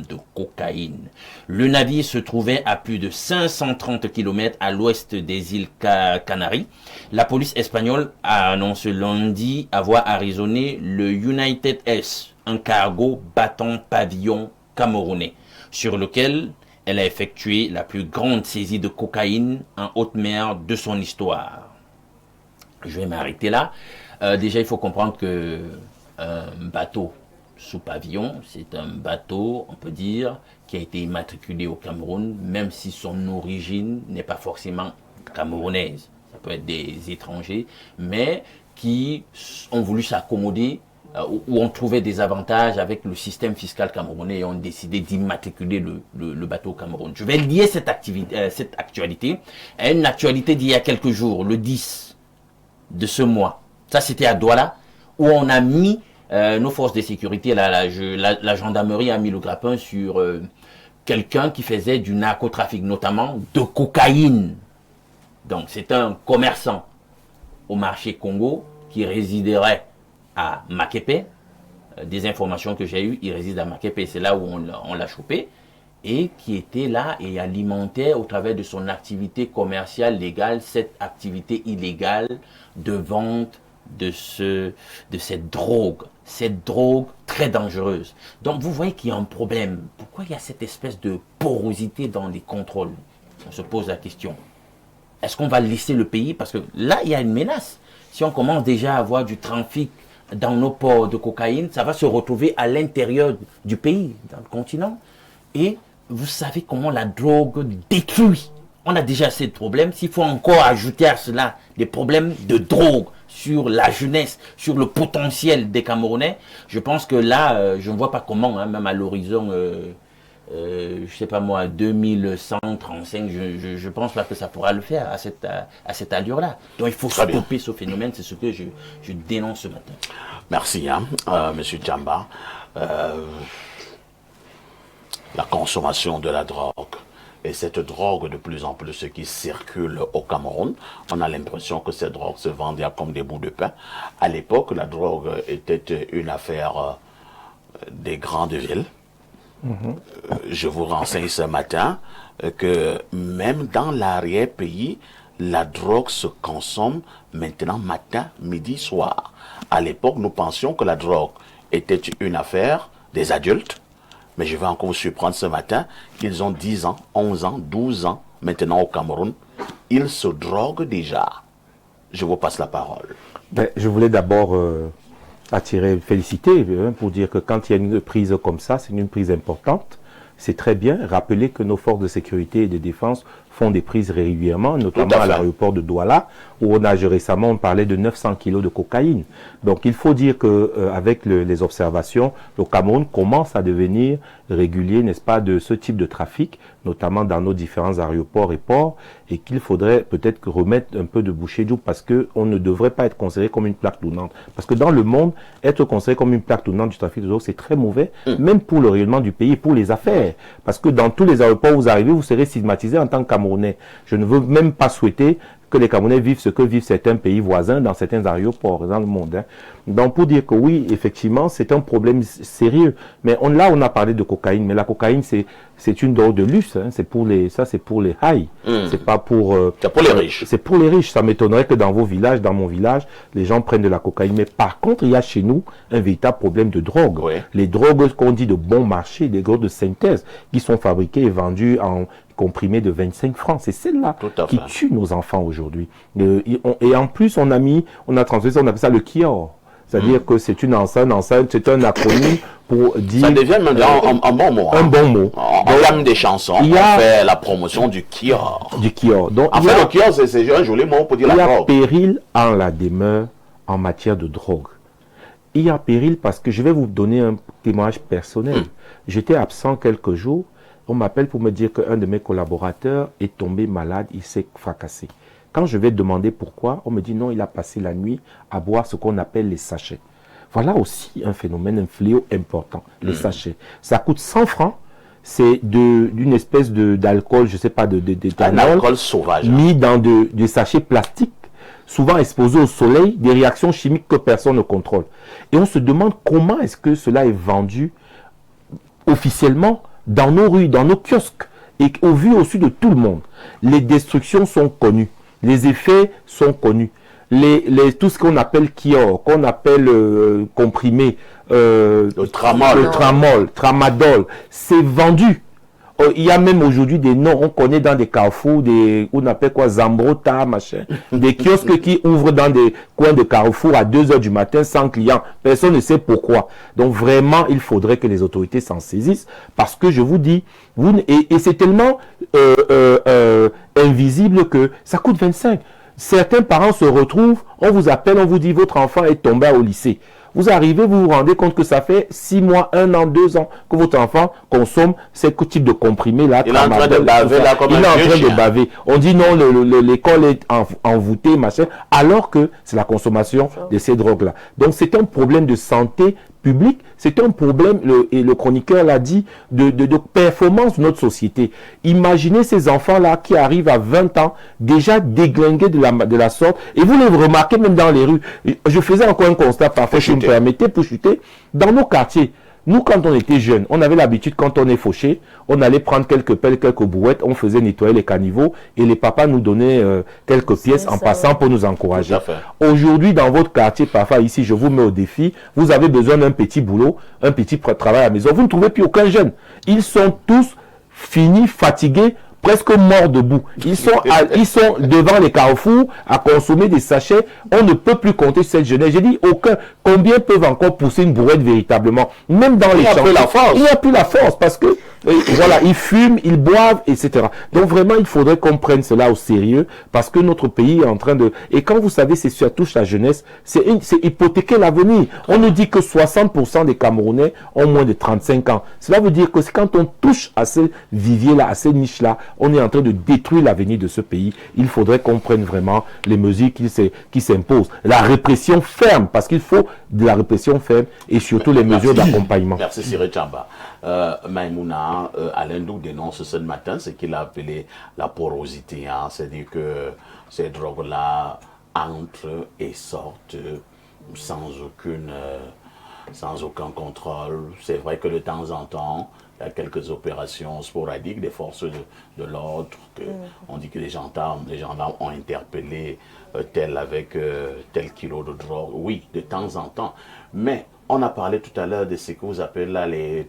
de cocaïne. Le navire se trouvait à plus de 530 km à l'ouest des îles Canaries. La police espagnole a annoncé lundi avoir arraisonné le United S, un cargo battant pavillon camerounais, sur lequel elle a effectué la plus grande saisie de cocaïne en haute mer de son histoire. Je vais m'arrêter là. Déjà, il faut comprendre que un bateau sous pavillon, c'est un bateau, on peut dire, qui a été immatriculé au Cameroun, même si son origine n'est pas forcément camerounaise. Ça peut être des étrangers, mais qui ont voulu s'accommoder ou ont trouvé des avantages avec le système fiscal camerounais et ont décidé d'immatriculer le bateau au Cameroun. Je vais lier cette actualité à une actualité d'il y a quelques jours, le 10 de ce mois. Ça, c'était à Douala, où on a mis nos forces de sécurité, la gendarmerie a mis le grappin sur quelqu'un qui faisait du narcotrafic, notamment de cocaïne. Donc c'est un commerçant au marché Congo qui résiderait à Makepe. Des informations que j'ai eues, il réside à Makepe, c'est là où on l'a chopé, et qui était là et alimentait au travers de son activité commerciale légale cette activité illégale de vente de cette drogue très dangereuse. Donc vous voyez qu'il y a un problème. Pourquoi il y a cette espèce de porosité dans les contrôles? On se pose la question. Est-ce qu'on va laisser le pays? Parce que là, il y a une menace. Si on commence déjà à avoir du trafic dans nos ports de cocaïne, ça va se retrouver à l'intérieur du pays, dans le continent. Et vous savez comment la drogue détruit. On a déjà assez de problèmes. S'il faut encore ajouter à cela des problèmes de drogue sur la jeunesse, sur le potentiel des Camerounais, je pense que là, je ne vois pas comment, hein, même à l'horizon, je sais pas moi, 2135, je pense pas que ça pourra le faire à cette allure-là. Donc il faut stopper ce phénomène, c'est ce que je dénonce ce matin. Merci, Monsieur Djamba. La consommation de la drogue, et cette drogue de plus en plus qui circule au Cameroun, on a l'impression que cette drogue se vendait comme des bouts de pain. À l'époque, la drogue était une affaire des grandes villes. Je vous renseigne ce matin que même dans l'arrière-pays, la drogue se consomme maintenant matin, midi, soir. À l'époque, nous pensions que la drogue était une affaire des adultes, mais je vais encore vous surprendre ce matin qu'ils ont 10 ans, 11 ans, 12 ans maintenant au Cameroun. Ils se droguent déjà. Je vous passe la parole. Je voulais d'abord féliciter pour dire que quand il y a une prise comme ça, c'est une prise importante. C'est très bien. Rappeler que nos forces de sécurité et de défense font des prises régulièrement, notamment à l'aéroport de Douala, où récemment on parlait de 900 kilos de cocaïne. Donc il faut dire que avec les observations, le Cameroun commence à devenir régulier, n'est-ce pas, de ce type de trafic, notamment dans nos différents aéroports et ports, et qu'il faudrait peut-être remettre un peu de bouchée double parce que on ne devrait pas être considéré comme une plaque tournante. Parce que dans le monde, être considéré comme une plaque tournante du trafic de drogue, c'est très mauvais, même pour le rayonnement du pays et pour les affaires. Parce que dans tous les aéroports où vous arrivez, vous serez stigmatisé en tant que Camerounais. Je ne veux même pas souhaiter que les Camerounais vivent ce que vivent certains pays voisins dans certains aéroports dans le monde. Hein. Donc pour dire que oui, effectivement, c'est un problème sérieux. Mais là, on a parlé de cocaïne, mais la cocaïne, c'est une drogue de luxe. Hein. C'est pour les high. C'est pas pour. C'est pour les riches. C'est pour les riches. Ça m'étonnerait que dans vos villages, dans mon village, les gens prennent de la cocaïne. Mais par contre, il y a chez nous un véritable problème de drogue. Oui. Les drogues qu'on dit de bon marché, des drogues de synthèse, qui sont fabriquées et vendues en comprimé de 25 francs. C'est celle-là qui tue nos enfants aujourd'hui. Et en plus, on a transformé ça, on appelle ça le Kior. C'est-à-dire que c'est une enceinte, c'est un acronyme pour dire... Ça devient maintenant un bon mot. Un bon mot. En termes des chansons, on fait la promotion du Kior. Du Kior. Donc, en fait, le Kior, c'est un joli mot pour dire la drogue. Il y a péril en la demeure en matière de drogue. Il y a péril parce que je vais vous donner un témoignage personnel. J'étais absent quelques jours. On m'appelle pour me dire qu'un de mes collaborateurs est tombé malade, il s'est fracassé. Quand je vais demander pourquoi, on me dit non, il a passé la nuit à boire ce qu'on appelle les sachets. Voilà aussi un phénomène, un fléau important, les sachets. Ça coûte 100 francs, c'est d'une espèce d'alcool, je ne sais pas, un alcool sauvage. Mis dans des sachets plastiques, souvent exposés au soleil, des réactions chimiques que personne ne contrôle. Et on se demande comment est-ce que cela est vendu officiellement dans nos rues, dans nos kiosques, et au vu aussi de tout le monde. Les destructions sont connues, les effets sont connus, tout ce qu'on appelle Kior, qu'on appelle comprimé, le tramadol, c'est vendu. Il y a même aujourd'hui des noms, on connaît dans des carrefours, on appelle quoi, Zambrota, machin, des kiosques qui ouvrent dans des coins de carrefour à 2 heures du matin sans clients. Personne ne sait pourquoi. Donc vraiment, il faudrait que les autorités s'en saisissent parce que je vous dis, et c'est tellement invisible que ça coûte 25. Certains parents se retrouvent, on vous appelle, on vous dit votre enfant est tombé au lycée. Vous arrivez, vous vous rendez compte que ça fait 6 mois, 1 an, 2 ans que votre enfant consomme ce type de comprimés-là. Il est en train de baver là comme il est un en vieux train chien. de baver. On dit non, l'école est envoûtée, machin, alors que c'est la consommation de ces drogues-là. Donc c'est un problème de santé publique, c'est un problème, et le chroniqueur l'a dit, de performance de notre société. Imaginez ces enfants-là qui arrivent à 20 ans, déjà déglingués de la sorte, et vous les remarquez même dans les rues. Je faisais encore un constat parfait, si vous me permettez, pour chuter, dans nos quartiers. Nous, quand on était jeunes, on avait l'habitude, quand on est fauché, on allait prendre quelques pelles, quelques brouettes, on faisait nettoyer les caniveaux et les papas nous donnaient quelques pièces en passant pour nous encourager. Aujourd'hui, dans votre quartier, parfois ici, je vous mets au défi, vous avez besoin d'un petit boulot, un petit travail à la maison. Vous ne trouvez plus aucun jeune. Ils sont tous finis, fatigués, presque morts debout. Ils sont devant les carrefours à consommer des sachets. On ne peut plus compter sur cette jeunesse. J'ai dit aucun. Combien peuvent encore pousser une brouette véritablement? Même dans les champs. Il n'y a plus la force parce que voilà, ils fument, ils boivent, etc. Donc vraiment, il faudrait qu'on prenne cela au sérieux parce que notre pays est en train de... Et quand vous savez, ça touche la jeunesse, c'est hypothéquer l'avenir. On nous dit que 60% des Camerounais ont moins de 35 ans. Cela veut dire que quand on touche à ces viviers-là, à ces niches-là, on est en train de détruire l'avenir de ce pays. Il faudrait qu'on prenne vraiment les mesures qui s'imposent. La répression ferme, parce qu'il faut de la répression ferme et surtout les mesures d'accompagnement. Merci Cyril Tchamba. Maïmouna, Alain Dou dénonce ce matin ce qu'il a appelé la porosité. Hein. C'est-à-dire que ces drogues-là entrent et sortent sans aucun contrôle. C'est vrai que de temps en temps, il y a quelques opérations sporadiques des forces de l'ordre. On dit que les gendarmes ont interpellé tel avec tel kilo de drogue. Oui, de temps en temps. Mais on a parlé tout à l'heure de ce que vous appelez là les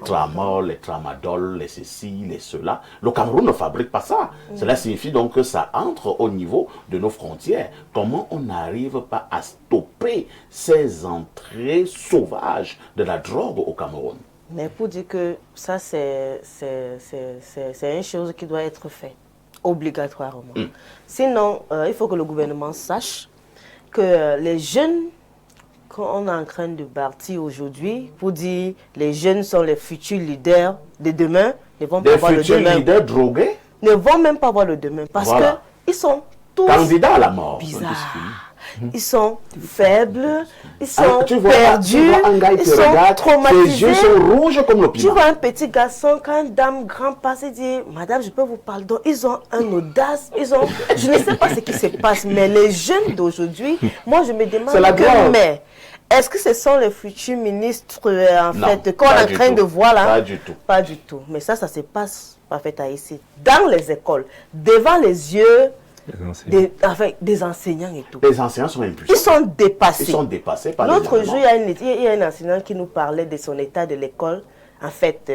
tramol, les tramadol, les ceci, les cela. Le Cameroun ne fabrique pas ça. Cela signifie donc que ça entre au niveau de nos frontières. Comment on n'arrive pas à stopper ces entrées sauvages de la drogue au Cameroun? Mais pour dire que ça, c'est une chose qui doit être faite obligatoirement. Sinon, il faut que le gouvernement sache que les jeunes qu'on est en train de bâtir aujourd'hui, pour dire les jeunes sont les futurs leaders de demain, ne vont pas voir le demain. Les futurs leaders drogués ne vont même pas voir le demain parce qu'ils sont tous candidats à la mort. Bizarres. Ils sont faibles, ils sont perdus, ils sont traumatisés. Les yeux sont rouges comme le piment. Tu vois un petit garçon, quand une dame grand passe et dit « Madame, je peux vous parler ?» Donc, ils ont un audace, je ne sais pas ce qui se passe, mais les jeunes d'aujourd'hui, moi je me demande mais est-ce que ce sont les futurs ministres qu'on est en train de voir là? Pas du tout. Pas du tout. Mais ça se passe parfaitement ici. Dans les écoles, devant les yeux des enseignants et tout. Les enseignants sont impuissants. Ils sont dépassés. Ils sont dépassés par l'autre jour, il y a un enseignant qui nous parlait de son état de l'école. En fait,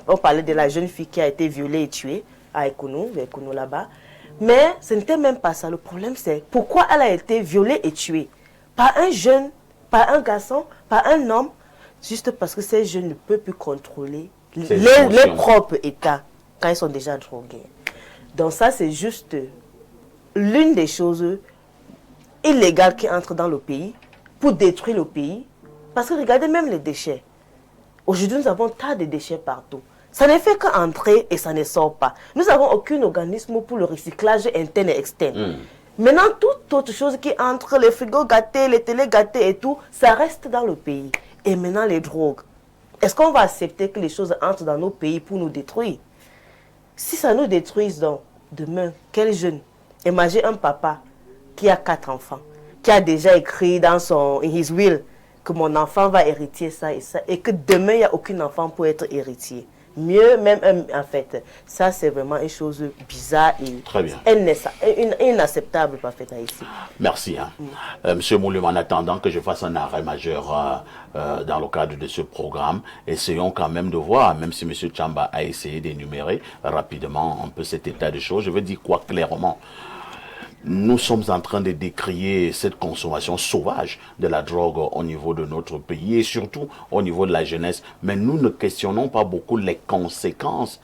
on parlait de la jeune fille qui a été violée et tuée à Ekounou là-bas. Mais ce n'était même pas ça. Le problème, c'est pourquoi elle a été violée et tuée par un jeune, par un garçon, par un homme, juste parce que ces jeunes ne peuvent plus contrôler les propres états quand ils sont déjà drogués. Donc ça, c'est juste l'une des choses illégales qui entrent dans le pays pour détruire le pays. Parce que regardez même les déchets. Aujourd'hui, nous avons tas de déchets partout. Ça ne fait qu'entrer et ça ne sort pas. Nous n'avons aucun organisme pour le recyclage interne et externe. Maintenant, toute autre chose qui entre, les frigos gâtés, les télés gâtés et tout, ça reste dans le pays. Et maintenant, les drogues. Est-ce qu'on va accepter que les choses entrent dans nos pays pour nous détruire? Si ça nous détruit, donc, demain, quel jeune? Imaginez un papa qui a 4 enfants, qui a déjà écrit dans son his will que mon enfant va hériter ça, et que demain, il n'y a aucun enfant pour être héritier. Mieux, même, en fait, ça, c'est vraiment une chose bizarre et inacceptable, parfaitement, ici. Merci. Monsieur Mouloum, en attendant que je fasse un arrêt majeur dans le cadre de ce programme, essayons quand même de voir, même si monsieur Tchamba a essayé d'énumérer rapidement un peu cet état de choses, je veux dire quoi clairement? nous sommes en train de décrier cette consommation sauvage de la drogue au niveau de notre pays et surtout au niveau de la jeunesse. Mais nous ne questionnons pas beaucoup les conséquences.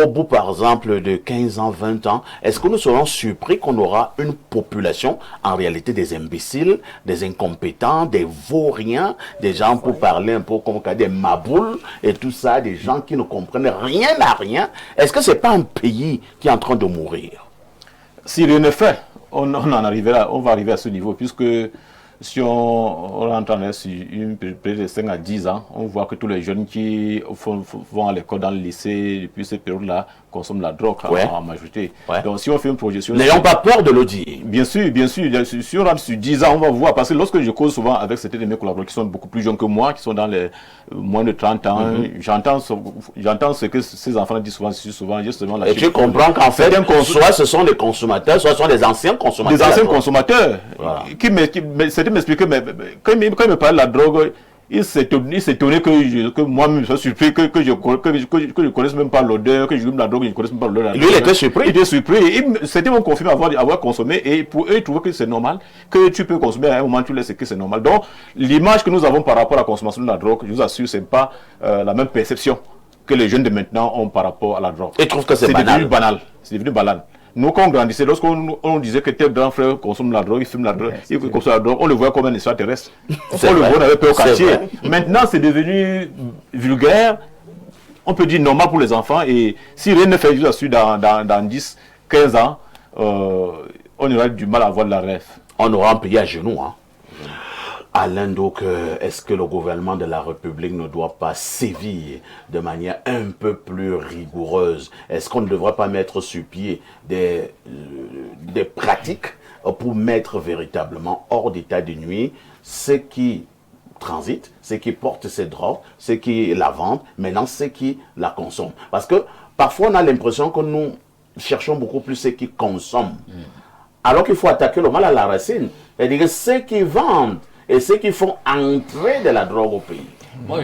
Au bout, par exemple, de 15 ans, 20 ans, est-ce que nous serons surpris qu'on aura une population, en réalité, des imbéciles, des incompétents, des vauriens, des gens, pour parler un peu comme des maboules et tout ça, des gens qui ne comprennent rien à rien? Est-ce que c'est pas un pays qui est en train de mourir? Si rien n'est fait, on va arriver à ce niveau, puisque si on rentre sur une période de 5 à 10 ans, on voit que tous les jeunes qui vont à l'école, dans le lycée, depuis cette période-là, consomment la drogue en majorité. Ouais. Donc si on fait une projection... N'ayons pas peur de le dire. Bien sûr. Si on rentre sur 10 ans, on va voir. Parce que lorsque je cause souvent avec certains de mes collaborateurs qui sont beaucoup plus jeunes que moi, qui sont dans les moins de 30 ans, j'entends ce que ces enfants disent souvent justement... Et tu comprends qu'en fait, soit ce sont des consommateurs, soit ce sont des anciens consommateurs. Des anciens consommateurs. Voilà. C'était m'expliquer, mais quand il me parlait de la drogue, il s'étonnait que moi-même je sois surpris, que je connaisse même pas l'odeur, que je fume la drogue, je ne connaisse même pas l'odeur. Lui, il était surpris. Il était surpris. C'était mon confirmé avoir consommé, et pour eux, ils trouvaient que c'est normal, que tu peux consommer à un moment, tu laisses que c'est normal. Donc, l'image que nous avons par rapport à la consommation de la drogue, je vous assure, c'est pas la même perception que les jeunes de maintenant ont par rapport à la drogue. Ils trouvent que c'est banal. C'est devenu banal. Nous, quand on grandissait, lorsqu'on disait que tel grand frère consomme la drogue, il fume la drogue, il consomme la drogue, on le voyait comme un extraterrestre. On le voit, on avait peur au quartier. Maintenant, c'est devenu vulgaire, on peut dire normal pour les enfants, et si rien ne fait, je vous assure, dans 10, 15 ans, on aura du mal à avoir de la rêve. On aura un pays à genoux, hein. Alain, donc, est-ce que le gouvernement de la République ne doit pas sévir de manière un peu plus rigoureuse? Est-ce qu'on ne devrait pas mettre sur pied des pratiques pour mettre véritablement hors d'état de nuit ceux qui transitent, ceux qui portent ces drogues, ceux qui la vendent, maintenant ceux qui la consomment? Parce que parfois on a l'impression que nous cherchons beaucoup plus ceux qui consomment, alors qu'il faut attaquer le mal à la racine. C'est-à-dire ceux qui vendent et ceux qui font entrer de la drogue au pays. Moi,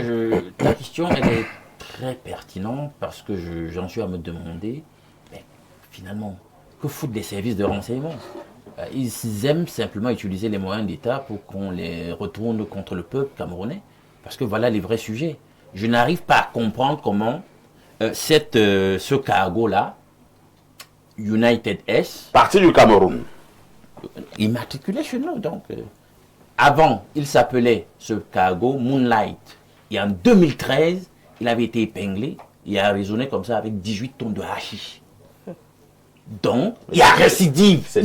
ta question, elle est très pertinente parce que j'en suis à me demander, mais finalement, que foutent les services de renseignement? Ils aiment simplement utiliser les moyens d'État pour qu'on les retourne contre le peuple camerounais. Parce que voilà les vrais sujets. Je n'arrive pas à comprendre comment ce cargo-là, United S... Parti du Cameroun. Immatriculé chez nous, donc... Avant, il s'appelait ce cargo Moonlight. Et en 2013, il avait été épinglé. Il a raisonné comme ça avec 18 tonnes de hashish. Donc, il y a récidive. C'est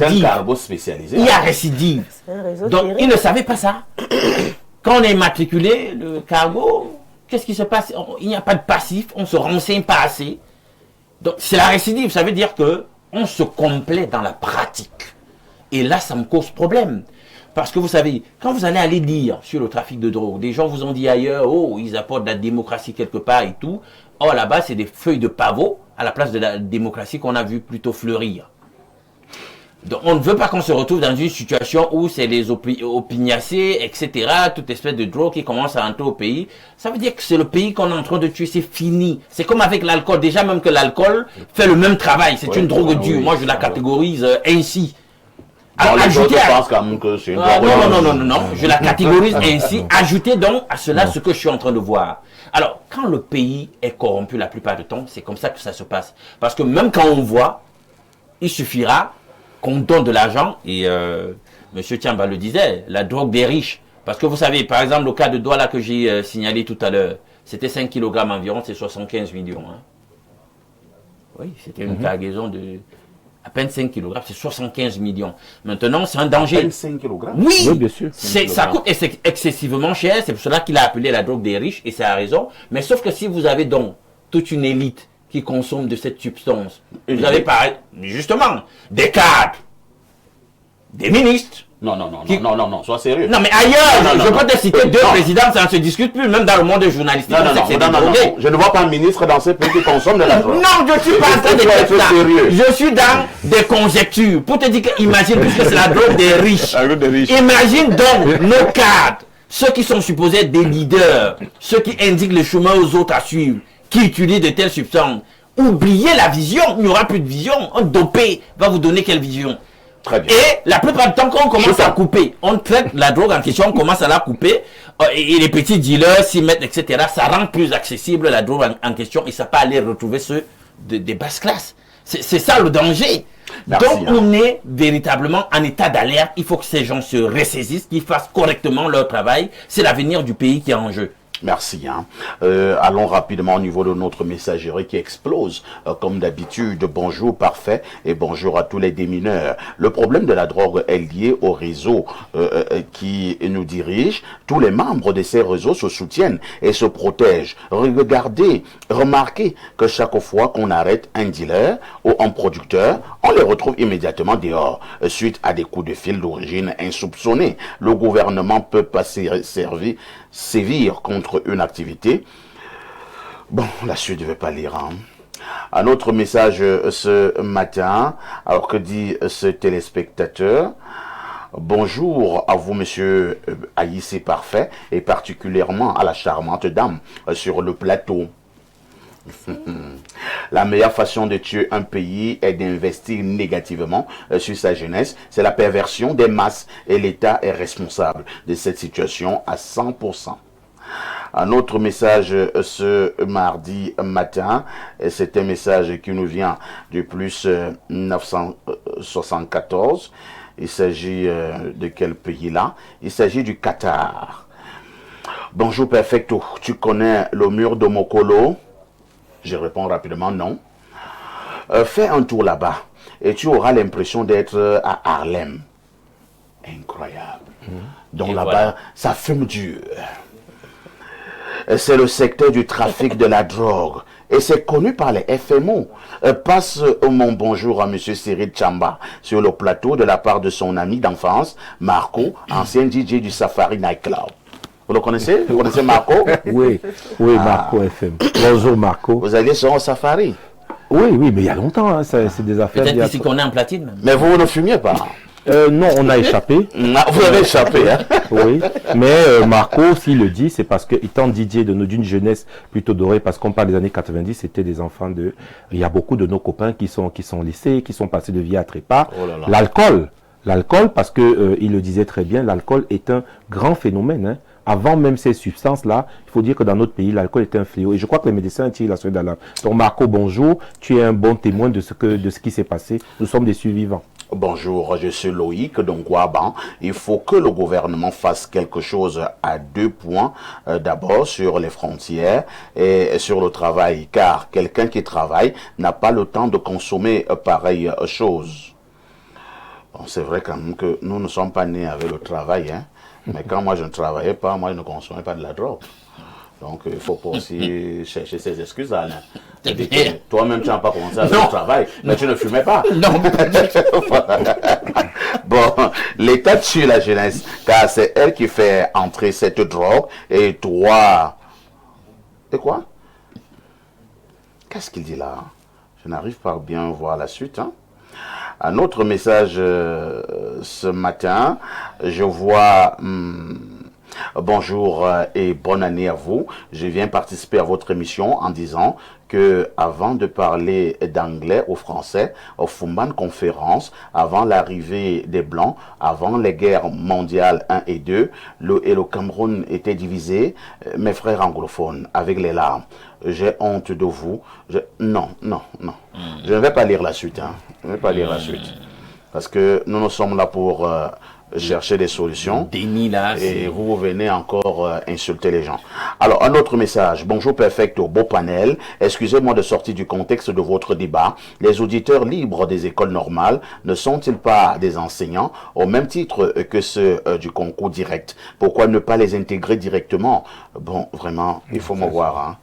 un cargo spécialisé. Il y a récidive. Donc, il ne savait pas ça. Quand on est immatriculé, le cargo, qu'est-ce qui se passe? Il n'y a pas de passif, on ne se renseigne pas assez. Donc, c'est la récidive. Ça veut dire qu'on se complaît dans la pratique. Et là, ça me cause problème. Parce que vous savez, quand vous allez aller lire sur le trafic de drogue, des gens vous ont dit ailleurs, oh, ils apportent de la démocratie quelque part et tout. Or, là-bas, c'est des feuilles de pavot à la place de la démocratie qu'on a vu plutôt fleurir. Donc, on ne veut pas qu'on se retrouve dans une situation où c'est les opignacés, etc., toute espèce de drogue qui commence à entrer au pays. Ça veut dire que c'est le pays qu'on est en train de tuer, c'est fini. C'est comme avec l'alcool. Déjà, même que l'alcool fait le même travail. C'est une drogue dure. Moi, je la catégorise ainsi. Alors, je pense quand même que c'est une non, je la catégorise ainsi. Ajoutez donc à cela ce que je suis en train de voir. Alors, quand le pays est corrompu la plupart du temps, c'est comme ça que ça se passe. Parce que même quand on voit, il suffira qu'on donne de l'argent, et M. Tiamba le disait, la drogue des riches. Parce que vous savez, par exemple, le cas de Douala que j'ai signalé tout à l'heure, c'était 5 kg environ, c'est 75 millions. Hein. Oui, c'était une cargaison de... À peine 5 kg, c'est 75 millions. Maintenant, c'est un danger. À peine 5 kg? Oui, bien sûr. Ça coûte excessivement cher. C'est pour cela qu'il a appelé la drogue des riches, et c'est à raison. Mais sauf que si vous avez donc toute une élite qui consomme de cette substance, vous avez justement des cadres, des ministres. Non, sois sérieux. Non, mais ailleurs, je peux te citer deux présidents, ça ne se discute plus, même dans le monde journalistique. Non, je ne vois pas un ministre dans ce pays qui consomme de la drogue. Non, je ne suis pas en train de dire ça. Je suis dans des conjectures. Pour te dire que, imagine, puisque c'est la drogue des riches. Imagine donc nos cadres, ceux qui sont supposés être des leaders, ceux qui indiquent le chemin aux autres à suivre, qui utilisent de telles substances. oubliez la vision, il n'y aura plus de vision. Un dopé va vous donner quelle vision? Très bien. Et la plupart du temps, quand on commence à couper, on traite la drogue en question, on commence à la couper, et les petits dealers s'y mettent, etc. Ça rend plus accessible la drogue en question, et ça peut aller retrouver ceux des basses classes. C'est ça le danger. Merci, Donc on est véritablement en état d'alerte. Il faut que ces gens se ressaisissent, qu'ils fassent correctement leur travail. C'est l'avenir du pays qui est en jeu. Merci. Allons rapidement au niveau de notre messagerie qui explose. Comme d'habitude, bonjour parfait et bonjour à tous les démineurs. Le problème de la drogue est lié au réseau qui nous dirige. Tous les membres de ces réseaux se soutiennent et se protègent. Regardez, remarquez que chaque fois qu'on arrête un dealer ou un producteur, on les retrouve immédiatement dehors, suite à des coups de fil d'origine insoupçonnés. Le gouvernement peut pas sévir contre une activité. Bon, la suite, je ne vais pas lire. Un autre message ce matin. Alors, que dit ce téléspectateur? Bonjour à vous, monsieur Aïssé Parfait, et particulièrement à la charmante dame sur le plateau. La meilleure façon de tuer un pays est d'investir négativement sur sa jeunesse. C'est la perversion des masses et l'État est responsable de cette situation à 100%. Un autre message ce mardi matin, c'est un message qui nous vient du plus 974. Il s'agit de quel pays là? Il s'agit du Qatar. Bonjour Perfecto, tu connais le mur de Mokolo? Je réponds rapidement non. Fais un tour là-bas et tu auras l'impression d'être à Harlem. Incroyable. Donc là-bas, voilà. Ça fume dur. C'est le secteur du trafic de la drogue. Et c'est connu par les FMO. Passe mon bonjour à M. Cyril Chamba sur le plateau de la part de son ami d'enfance, Marco, ancien DJ du Safari Nightclub. Vous le connaissez? Vous connaissez Marco? Oui, Marco FM. Bonjour Marco. Vous alliez sur un Safari? Oui, mais il y a longtemps, hein, c'est des affaires... Peut-être ici qu'on est en platine même. Mais vous ne fumiez pas? Non, on a échappé. Vous avez échappé, hein? Oui, mais Marco, s'il le dit, c'est parce que, étant DJ d'une jeunesse plutôt dorée, parce qu'on parle des années 90, c'était des enfants de... Il y a beaucoup de nos copains qui sont lycées, qui sont passés de vie à trépas. Oh là là. L'alcool, parce que il le disait très bien, l'alcool est un grand phénomène, hein. Avant même ces substances-là, il faut dire que dans notre pays, l'alcool est un fléau. Et je crois que les médecins tirent la sonnette d'alarme. Donc Marco, bonjour. Tu es un bon témoin de ce qui s'est passé. Nous sommes des survivants. Bonjour, je suis Loïc, donc Waban. Il faut que le gouvernement fasse quelque chose à 2 points. D'abord sur les frontières et sur le travail. Car quelqu'un qui travaille n'a pas le temps de consommer pareille chose. Bon, c'est vrai quand même que nous ne sommes pas nés avec le travail, hein. Mais quand moi je ne travaillais pas, moi je ne consommais pas de la drogue. Donc il ne faut pas aussi chercher ces excuses là. Toi-même tu n'as pas commencé avec le travail, mais tu ne fumais pas. Non. Bon, l'État tue la jeunesse, car c'est elle qui fait entrer cette drogue. Et toi... Et quoi? Qu'est-ce qu'il dit là? Je n'arrive pas à bien voir la suite, hein. Un autre message ce matin, je vois... bonjour et bonne année à vous. Je viens participer à votre émission en disant que avant de parler d'anglais au français, au Fumban Conférence, avant l'arrivée des Blancs, avant les guerres mondiales 1 et 2, le Cameroun était divisé, mes frères anglophones, avec les larmes. J'ai honte de vous. Non. Je ne vais pas lire la suite. Hein. Je ne vais pas lire la suite. Parce que nous sommes là pour... chercher des solutions. Déni là. Et vous venez encore insulter les gens. Alors, un autre message. Bonjour Perfecto, beau panel. Excusez-moi de sortir du contexte de votre débat. Les auditeurs libres des écoles normales ne sont-ils pas des enseignants au même titre que ceux du concours direct? Pourquoi ne pas les intégrer directement? Bon, vraiment, il faut me voir. Hein.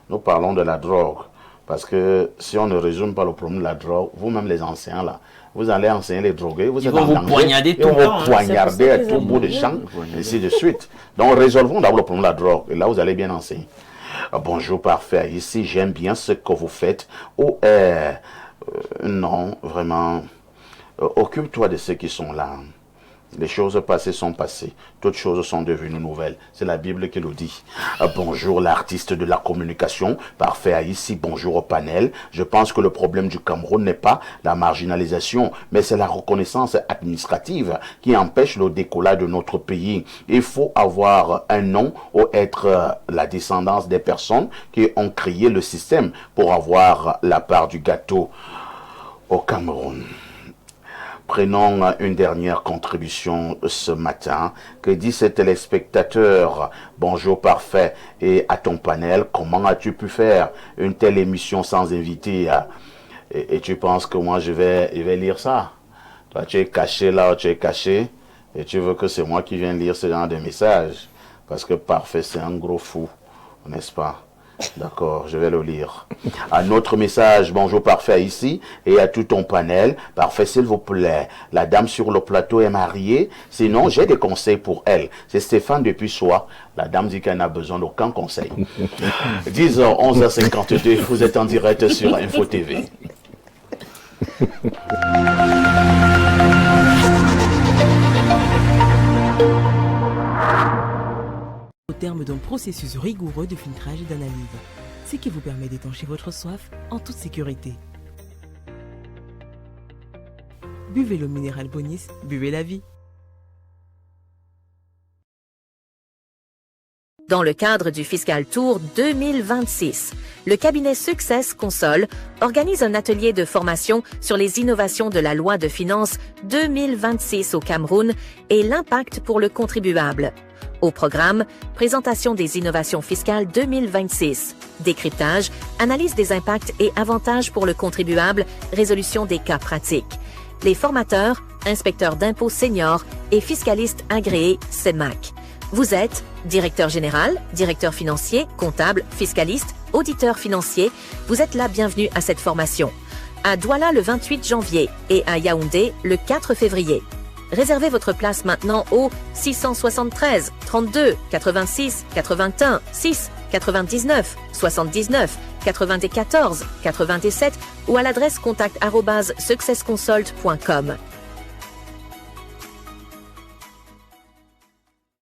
Nous parlons de la drogue. Parce que si on ne résume pas le problème de la drogue, vous-même les enseignants là, vous allez enseigner les drogués, vous êtes en danger, poignarder tout le temps, poignarder à tout bout de champ, et ainsi de suite. Donc résolvons d'abord le problème de la drogue, et là vous allez bien enseigner. Bonjour parfait, ici j'aime bien ce que vous faites. Non, vraiment, occupe-toi de ceux qui sont là. Les choses passées sont passées. Toutes choses sont devenues nouvelles. C'est la Bible qui le dit. Bonjour l'artiste de la communication. Parfait Haïssi. Bonjour au panel. Je pense que le problème du Cameroun n'est pas la marginalisation, mais c'est la reconnaissance administrative qui empêche le décollage de notre pays. Il faut avoir un nom ou être la descendance des personnes qui ont créé le système pour avoir la part du gâteau au Cameroun. Prenons une dernière contribution ce matin. Que dit ce téléspectateur? Bonjour parfait. Et à ton panel, comment as-tu pu faire une telle émission sans invité? Et tu penses que moi je vais lire ça? Toi tu es caché là où tu es caché et tu veux que c'est moi qui vienne lire ce genre de message? Parce que parfait c'est un gros fou, n'est-ce pas? D'accord, je vais le lire. Un autre message, bonjour parfait ici et à tout ton panel. Parfait, s'il vous plaît. La dame sur le plateau est mariée. Sinon, j'ai des conseils pour elle. C'est Stéphane depuis Soie. La dame dit qu'elle n'a besoin d'aucun conseil. 10h, 11h52, vous êtes en direct sur Info TV. Au terme d'un processus rigoureux de filtrage et d'analyse, ce qui vous permet d'étancher votre soif en toute sécurité. Buvez l'eau minérale Bonis, buvez la vie. Dans le cadre du Fiscal Tour 2026, le cabinet Success Console organise un atelier de formation sur les innovations de la loi de finances 2026 au Cameroun et l'impact pour le contribuable. Au programme, présentation des innovations fiscales 2026, décryptage, analyse des impacts et avantages pour le contribuable, résolution des cas pratiques. Les formateurs, inspecteurs d'impôts seniors et fiscalistes agréés CEMAC. Vous êtes directeur général, directeur financier, comptable, fiscaliste, auditeur financier. Vous êtes la bienvenue à cette formation. À Douala le 28 janvier et à Yaoundé le 4 février. Réservez votre place maintenant au 673 32 86 81 6 99 79 94 97 ou à l'adresse contact@successconsult.com.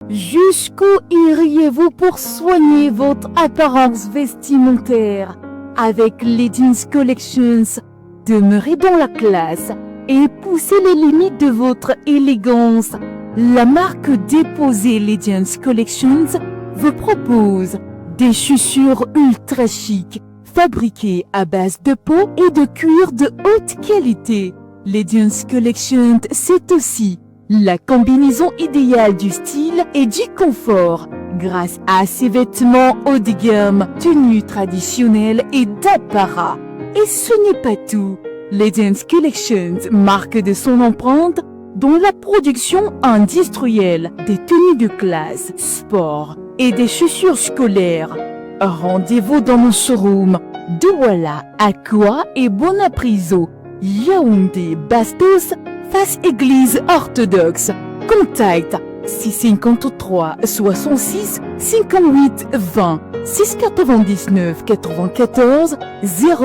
Jusqu'où iriez-vous pour soigner votre apparence vestimentaire? Avec Legends Collections, demeurez dans la classe et poussez les limites de votre élégance. La marque déposée Legends Collections vous propose des chaussures ultra chic, fabriquées à base de peau et de cuir de haute qualité. Legends Collections, c'est aussi la combinaison idéale du style et du confort grâce à ses vêtements haut de gamme, tenues traditionnelles et d'apparat. Et ce n'est pas tout. Legends Collections marque de son empreinte dans la production industrielle des tenues de classe, sport et des chaussures scolaires. Rendez-vous dans nos showrooms Douala, Aqua et Bonapriso, Yaoundé, Bastos, face église orthodoxe. Contact 653 66 58 20 699 94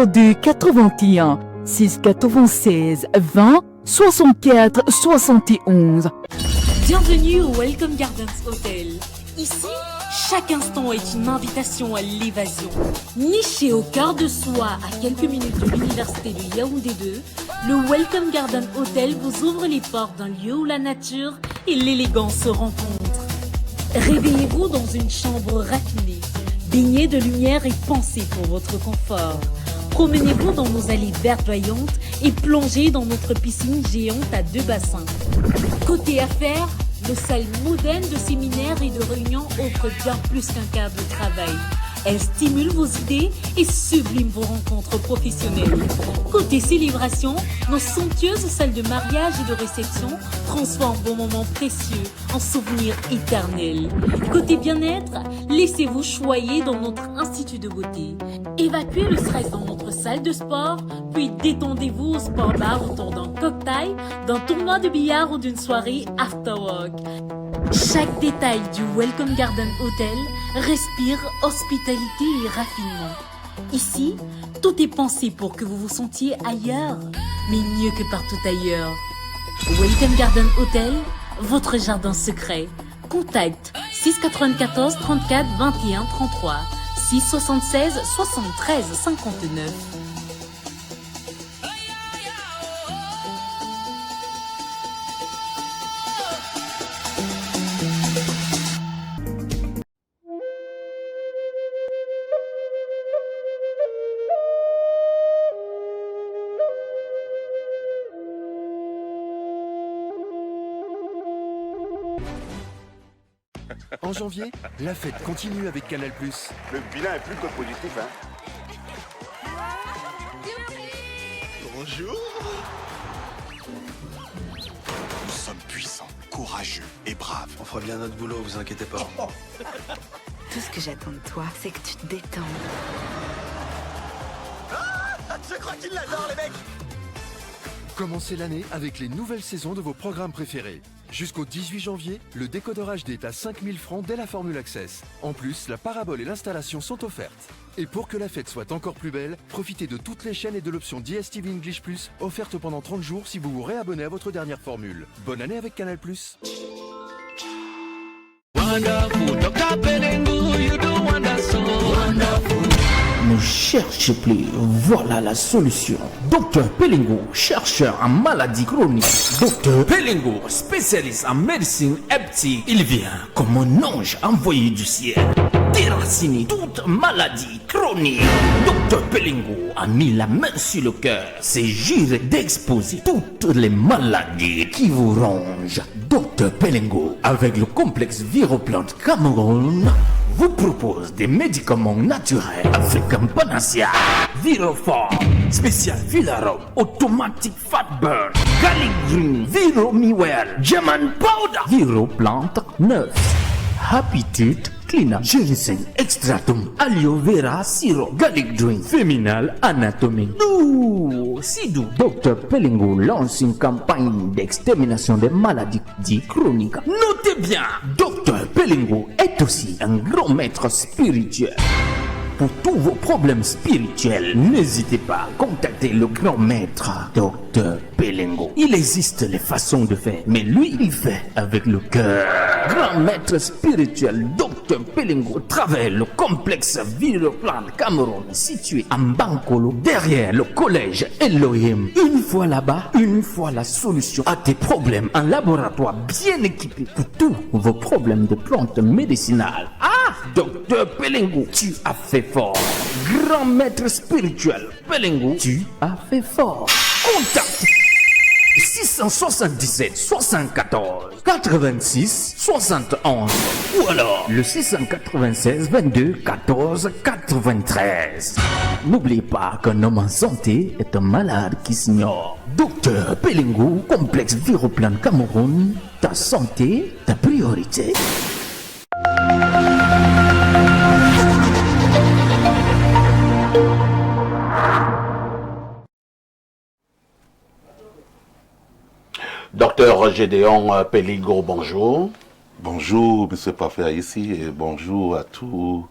02 81 696 20 64 71. Bienvenue au Welcome Gardens Hotel. Ici, chaque instant est une invitation à l'évasion. Niché au cœur de soi à quelques minutes de l'université de Yaoundé 2, le Welcome Garden Hotel vous ouvre les portes d'un lieu où la nature et l'élégance se rencontrent. Réveillez-vous dans une chambre raffinée, baignée de lumière et pensée pour votre confort. Promenez-vous dans nos allées verdoyantes et plongez dans notre piscine géante à 2 bassins. Côté affaires, nos salles modernes de séminaires et de réunions offrent bien plus qu'un cadre de travail. Elles stimulent vos idées et subliment vos rencontres professionnelles. Côté célébration, nos somptueuses salles de mariage et de réception transforment vos moments précieux en souvenirs éternels. Côté bien-être, laissez-vous choyer dans notre institut de beauté. Évacuez le stress dans notre salle de sport, puis détendez-vous au sport bar autour d'un cocktail, d'un tournoi de billard ou d'une soirée after work. Chaque détail du Welcome Garden Hotel respire hospitalité et raffinement. Ici, tout est pensé pour que vous vous sentiez ailleurs, mais mieux que partout ailleurs. Welcome Garden Hotel, votre jardin secret. Contact 694 34 21 33 676 73 59. En janvier, la fête continue avec Canal+. Le bilan est plus que positif, hein. Bonjour. Nous sommes puissants, courageux et braves. On fera bien notre boulot, vous inquiétez pas. Tout ce que j'attends de toi, c'est que tu te détendes. Ah, je crois qu'ils l'adorent, les mecs. Commencez l'année avec les nouvelles saisons de vos programmes préférés. Jusqu'au 18 janvier, le décodeur HD est à 5000 francs dès la formule Access. En plus, la parabole et l'installation sont offertes. Et pour que la fête soit encore plus belle, profitez de toutes les chaînes et de l'option DSTV English Plus, offerte pendant 30 jours si vous vous réabonnez à votre dernière formule. Bonne année avec Canal+. Ne cherchez plus, voilà la solution. Docteur Pelingo, chercheur en maladie chronique. Docteur Pelingo, spécialiste en médecine heptique. Il vient comme un ange envoyé du ciel. Déraciner toute maladie chronique. Docteur Pelingo a mis la main sur le cœur. C'est juré d'exposer toutes les maladies qui vous rongent. Docteur Pelingo, avec le complexe Viroplante Cameroun, vous propose des médicaments naturels African Panacea, Viroform, Spécial Filarum, Automatic Fat Burn, Garlic Green, Viromiwell, German Powder, Viroplante 9, Habitude Cleanup, Géricine, Extratum, Aloe Vera Sirop, Garlic Drink, Féminal Anatomy. Si doux. Dr Pelingo lance une campagne d'extermination des maladies dites chroniques. Notez bien, Dr Pelingo est aussi un grand maître spirituel. Pour tous vos problèmes spirituels, n'hésitez pas à contacter le grand maître Dr Pelingo. Il existe les façons de faire, mais lui, il fait avec le cœur. Grand maître spirituel Dr Pelingo travaille le complexe Viroplante Cameroun, situé en Bankolo, derrière le collège Elohim. Une fois là-bas, une fois la solution à tes problèmes, un laboratoire bien équipé pour tous vos problèmes de plantes médicinales. Ah, Dr Pelingo, tu as fait fort. Grand maître spirituel Pelingo, tu as fait fort. Contact 677 74 86 71 ou alors le 696 22 14 93. N'oubliez pas qu'un homme en santé est un malade qui s'ignore. Docteur Pelingo, complexe Viroplante Cameroun, ta santé, ta priorité. Docteur Gédéon Pelingo, bonjour. Bonjour, M. Parfait ici, et bonjour à tous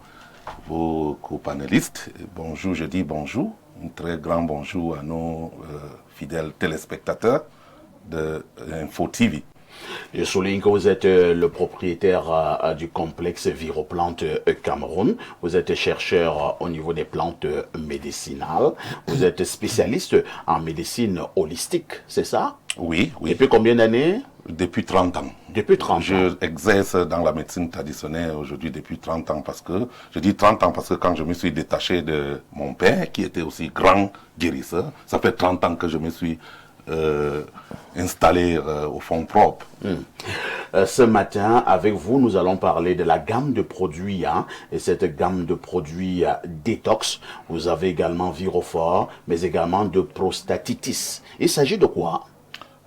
vos co-panélistes. Bonjour, je dis bonjour, un très grand bonjour à nos fidèles téléspectateurs de Info TV. Je souligne que vous êtes le propriétaire du complexe Viroplante Cameroun. Vous êtes chercheur au niveau des plantes médicinales. Vous êtes spécialiste en médecine holistique, c'est ça? Oui, oui. Depuis combien d'années? Depuis 30 ans. Depuis 30 ans. Je exerce dans la médecine traditionnelle aujourd'hui depuis 30 ans parce que, je dis 30 ans parce que quand je me suis détaché de mon père, qui était aussi grand guérisseur, ça fait 30 ans que je me suis installé au fond propre. Ce matin, avec vous, nous allons parler de la gamme de produits, et cette gamme de produits détox. Vous avez également Viroform, mais également de prostatitis. Il s'agit de quoi?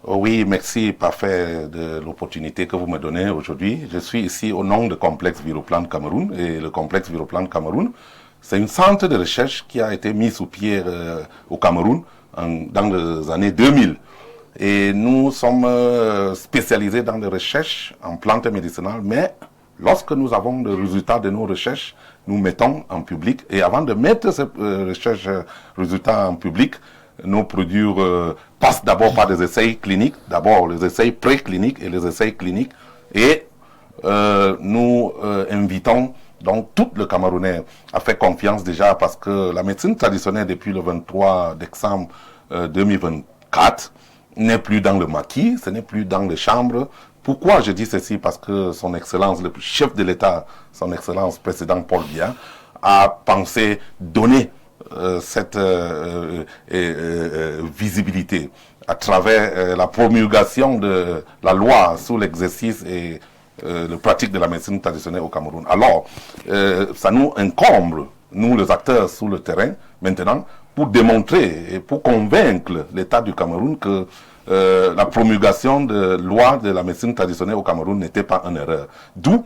Oui, merci Parfait de l'opportunité que vous me donnez aujourd'hui. Je suis ici au nom du complexe Viroplante Cameroun, et le complexe Viroplante Cameroun, c'est un centre de recherche qui a été mis sous pied au Cameroun dans les années 2000. Et nous sommes spécialisés dans les recherches en plantes médicinales, mais lorsque nous avons le résultat de nos recherches, nous mettons en public. Et avant de mettre ces recherches résultats en public, nos produits passent d'abord par des essais cliniques, d'abord les essais précliniques et les essais cliniques, et nous invitons donc tout le Camerounais à faire confiance déjà, parce que la médecine traditionnelle depuis le 23 décembre 2024 n'est plus dans le maquis, ce n'est plus dans les chambres. Pourquoi je dis ceci? Parce que son Excellence, le chef de l'État, son Excellence président Paul Biya, a pensé donner cette visibilité à travers la promulgation de la loi sur l'exercice et le pratique de la médecine traditionnelle au Cameroun. Alors, ça nous incombe, nous les acteurs sur le terrain, maintenant, pour démontrer et pour convaincre l'État du Cameroun que la promulgation de loi de la médecine traditionnelle au Cameroun n'était pas une erreur. D'où,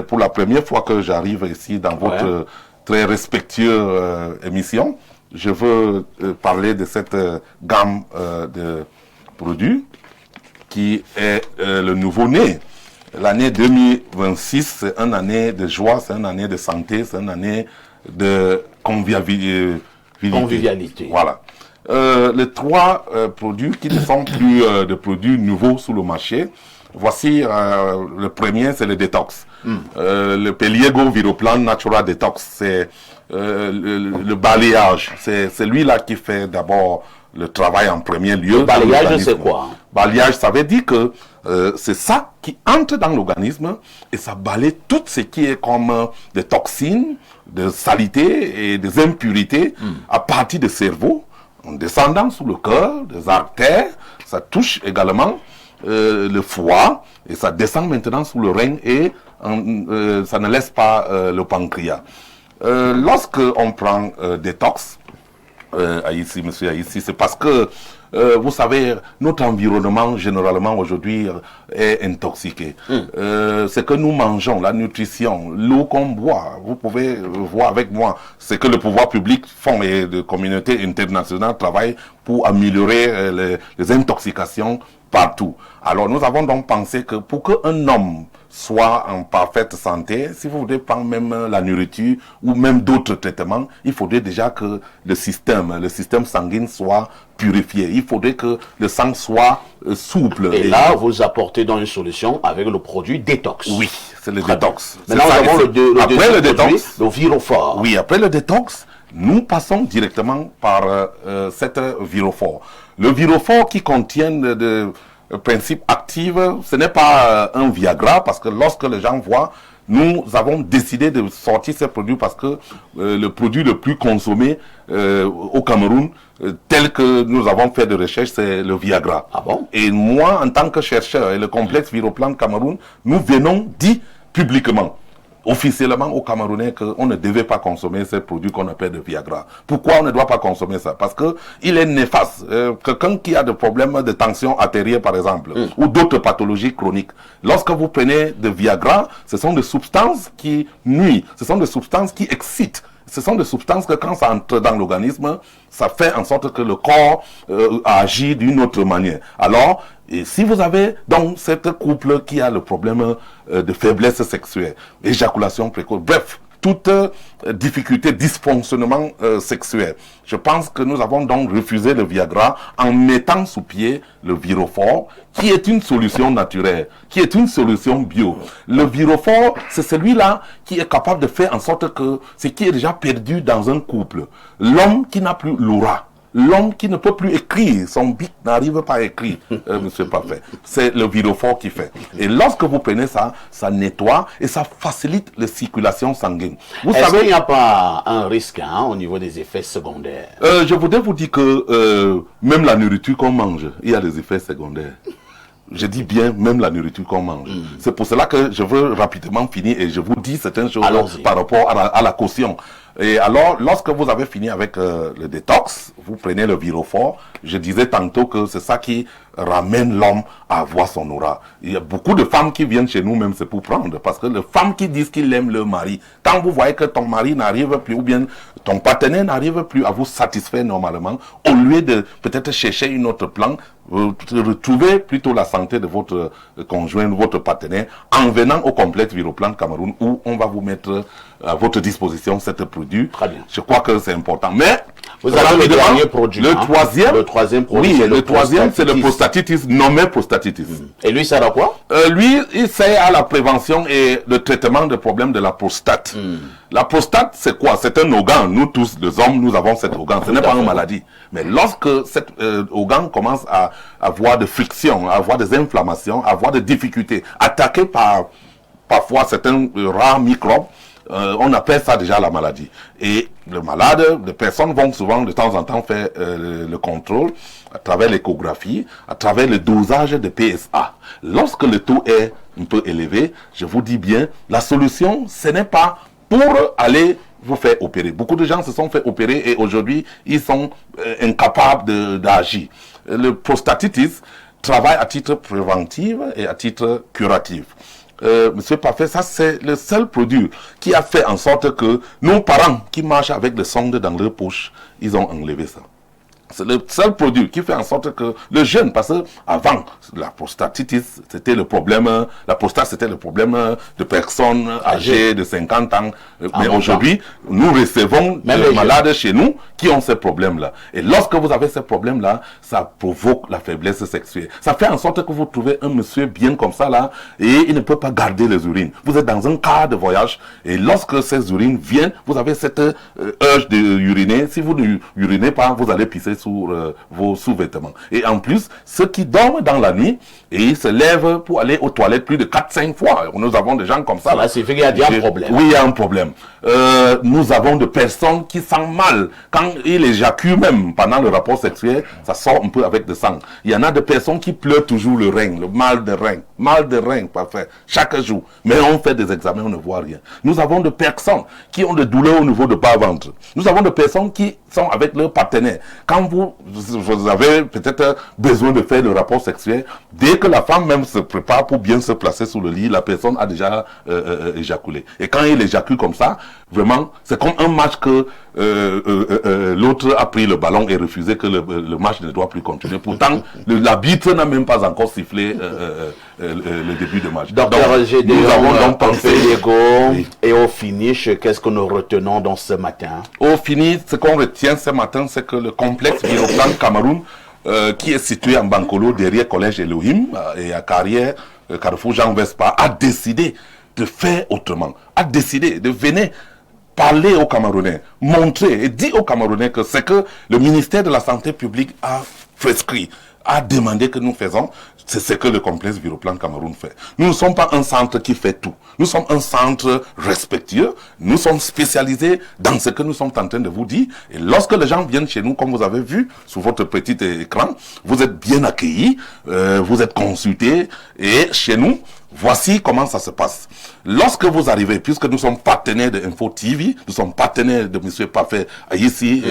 pour la première fois que j'arrive ici dans votre très respectueuse émission, je veux parler de cette gamme de produits qui est le nouveau-né. L'année 2026, c'est une année de joie, c'est une année de santé, c'est une année de convivialité. Voilà. Les trois produits qui ne sont plus de produits nouveaux sur le marché. Voici le premier, c'est le détox. Le Peliego Viroplan Natural Detox, c'est le balayage. C'est celui-là qui fait d'abord le travail en premier lieu. Le balayage, c'est quoi? Balayage, ça veut dire que c'est ça qui entre dans l'organisme et ça balaye tout ce qui est comme des toxines, des saletés et des impurités à partir du cerveau, en descendant sous le cœur, des artères. Ça touche également le foie et ça descend maintenant sous le rein et ça ne laisse pas le pancréas. Lorsque on prend détox, ici, monsieur, ici, c'est parce que vous savez, notre environnement généralement aujourd'hui est intoxiqué. Ce que nous mangeons, la nutrition, l'eau qu'on boit, vous pouvez voir avec moi ce que le pouvoir public font et de communautés internationales travaillent pour améliorer les intoxications partout. Alors nous avons donc pensé que pour qu'un homme soit en parfaite santé, si vous voulez prendre même la nourriture ou même d'autres traitements, il faudrait déjà que le système sanguin soit purifié. Il faudrait que le sang soit souple. Et là, vous apportez dans une solution avec le produit détox. Oui, c'est le détox. Maintenant, nous avons après le détox, le Virophore. Oui, après le détox, nous passons directement par cette Virophore. Le Virophore qui contient de principe actif, ce n'est pas un Viagra, parce que lorsque les gens voient, nous avons décidé de sortir ces produits parce que le produit le plus consommé au Cameroun, tel que nous avons fait de recherche, c'est le Viagra. Ah bon? Et moi, en tant que chercheur et le complexe Viroplan Cameroun, nous venons dit publiquement, officiellement aux Camerounais qu'on ne devait pas consommer ces produits qu'on appelle de Viagra. Pourquoi on ne doit pas consommer ça? Parce que il est néfaste. Quelqu'un qui a des problèmes de tension artérielle, par exemple, ou d'autres pathologies chroniques, lorsque vous prenez de Viagra, ce sont des substances qui nuisent, ce sont des substances qui excitent. Ce sont des substances que quand ça entre dans l'organisme, ça fait en sorte que le corps agit d'une autre manière. Alors, et si vous avez donc cette couple qui a le problème de faiblesse sexuelle, éjaculation précoce, bref, toute difficulté, dysfonctionnement sexuel, je pense que nous avons donc refusé le Viagra en mettant sous pied le Virophore, qui est une solution naturelle, qui est une solution bio. Le Virophore, c'est celui-là qui est capable de faire en sorte que ce qui est déjà perdu dans un couple, l'homme qui n'a plus l'aura, l'homme qui ne peut plus écrire, son bic n'arrive pas à écrire, monsieur Parfait. C'est le Virophore qui fait. Et lorsque vous prenez ça, ça nettoie et ça facilite la circulation sanguine. Vous savez, il n'y a pas un risque au niveau des effets secondaires? Je voudrais vous dire que même la nourriture qu'on mange, il y a des effets secondaires. Je dis bien même la nourriture qu'on mange. C'est pour cela que je veux rapidement finir et je vous dis certaines choses par rapport à la caution. Et alors, lorsque vous avez fini avec le détox, vous prenez le Virophore. Je disais tantôt que c'est ça qui ramène l'homme à avoir son aura. Il y a beaucoup de femmes qui viennent chez nous, même c'est pour prendre. Parce que les femmes qui disent qu'ils aiment leur mari, quand vous voyez que ton mari n'arrive plus, ou bien ton partenaire n'arrive plus à vous satisfaire normalement, au lieu de peut-être chercher une autre plan, vous retrouvez plutôt la santé de votre conjoint, de votre partenaire, en venant au complexe Viroplan Cameroun, où on va vous mettre à votre disposition cet produit. Très bien. Je crois que c'est important. Mais vous avez le dernier produit. Le troisième produit, oui, le troisième, c'est le prostatitis nommé prostatitis. Et lui, ça sert à quoi? Lui, il sert à la prévention et le traitement des problèmes de la prostate. La prostate, c'est quoi? C'est un organe. Nous tous, les hommes, nous avons cet organe. Ce n'est pas une maladie. Mais lorsque cet organe commence à avoir des frictions, à avoir des inflammations, à avoir des difficultés, attaqué par parfois certains rares microbes, on appelle ça déjà la maladie. Et le malade, les personnes vont souvent de temps en temps faire le contrôle à travers l'échographie, à travers le dosage de PSA. Lorsque le taux est un peu élevé, je vous dis bien, la solution, ce n'est pas pour aller vous faire opérer. Beaucoup de gens se sont fait opérer et aujourd'hui, ils sont incapables d'agir. Le prostatitis travaille à titre préventif et à titre curatif. Monsieur Parfait, ça c'est le seul produit qui a fait en sorte que nos parents qui marchent avec le sonde dans leur poche, ils ont enlevé ça. C'est le seul produit qui fait en sorte que le jeune, parce que avant la prostatitis, c'était le problème, la prostate c'était le problème de personnes âgées de 50 ans. Mais aujourd'hui, nous recevons des malades chez nous qui ont ces problèmes-là. Et lorsque vous avez ces problèmes-là, ça provoque la faiblesse sexuelle. Ça fait en sorte que vous trouvez un monsieur bien comme ça là, et il ne peut pas garder les urines. Vous êtes dans un quart de voyage, et lorsque ces urines viennent, vous avez cette urge de uriner. Si vous ne urinez pas, vous allez pisser sur vos sous-vêtements. Et en plus, ceux qui dorment dans la nuit et ils se lèvent pour aller aux toilettes plus de 4-5 fois. Nous avons des gens comme ça. Là, c'est fait qu'il y a un problème. Oui, il y a un problème. Nous avons des personnes qui sentent mal. Quand ils éjaculent même pendant le rapport sexuel, ça sort un peu avec le sang. Il y en a des personnes qui pleurent toujours le rein, le mal de rein. Mal de rein, parfait. Chaque jour. Mais on fait des examens, on ne voit rien. Nous avons des personnes qui ont des douleurs au niveau de bas-ventre. Nous avons des personnes qui sont avec leur partenaire. Quand vous avez peut-être besoin de faire le rapport sexuel, dès que la femme même se prépare pour bien se placer sous le lit, la personne a déjà éjaculé. Et quand il éjacule comme ça, vraiment, c'est comme un match que l'autre a pris le ballon et refusé que le match ne doit plus continuer. Pourtant, l'arbitre n'a même pas encore sifflé le début de match. Docteur Gédéon, nous avons donc pensé et au finish, qu'est-ce que nous retenons dans ce matin? Au finish, ce qu'on retient ce matin, c'est que le complexe Viroplan Cameroun, qui est situé en Bankolo, derrière Collège Elohim et à Carrière, Carrefour Jean Vespa, a décidé de faire autrement, a décidé de venir parler aux Camerounais, montrer et dire aux Camerounais que c'est que le ministère de la Santé publique a prescrit, a demandé que nous faisons, c'est ce que le complexe Viroplan Cameroun fait. Nous ne sommes pas un centre qui fait tout. Nous sommes un centre respectueux. Nous sommes spécialisés dans ce que nous sommes en train de vous dire. Et lorsque les gens viennent chez nous, comme vous avez vu sur votre petit écran, vous êtes bien accueillis, vous êtes consultés. Et chez nous, voici comment ça se passe. Lorsque vous arrivez, puisque nous sommes partenaires de Info TV, nous sommes partenaires de M. Parfait ici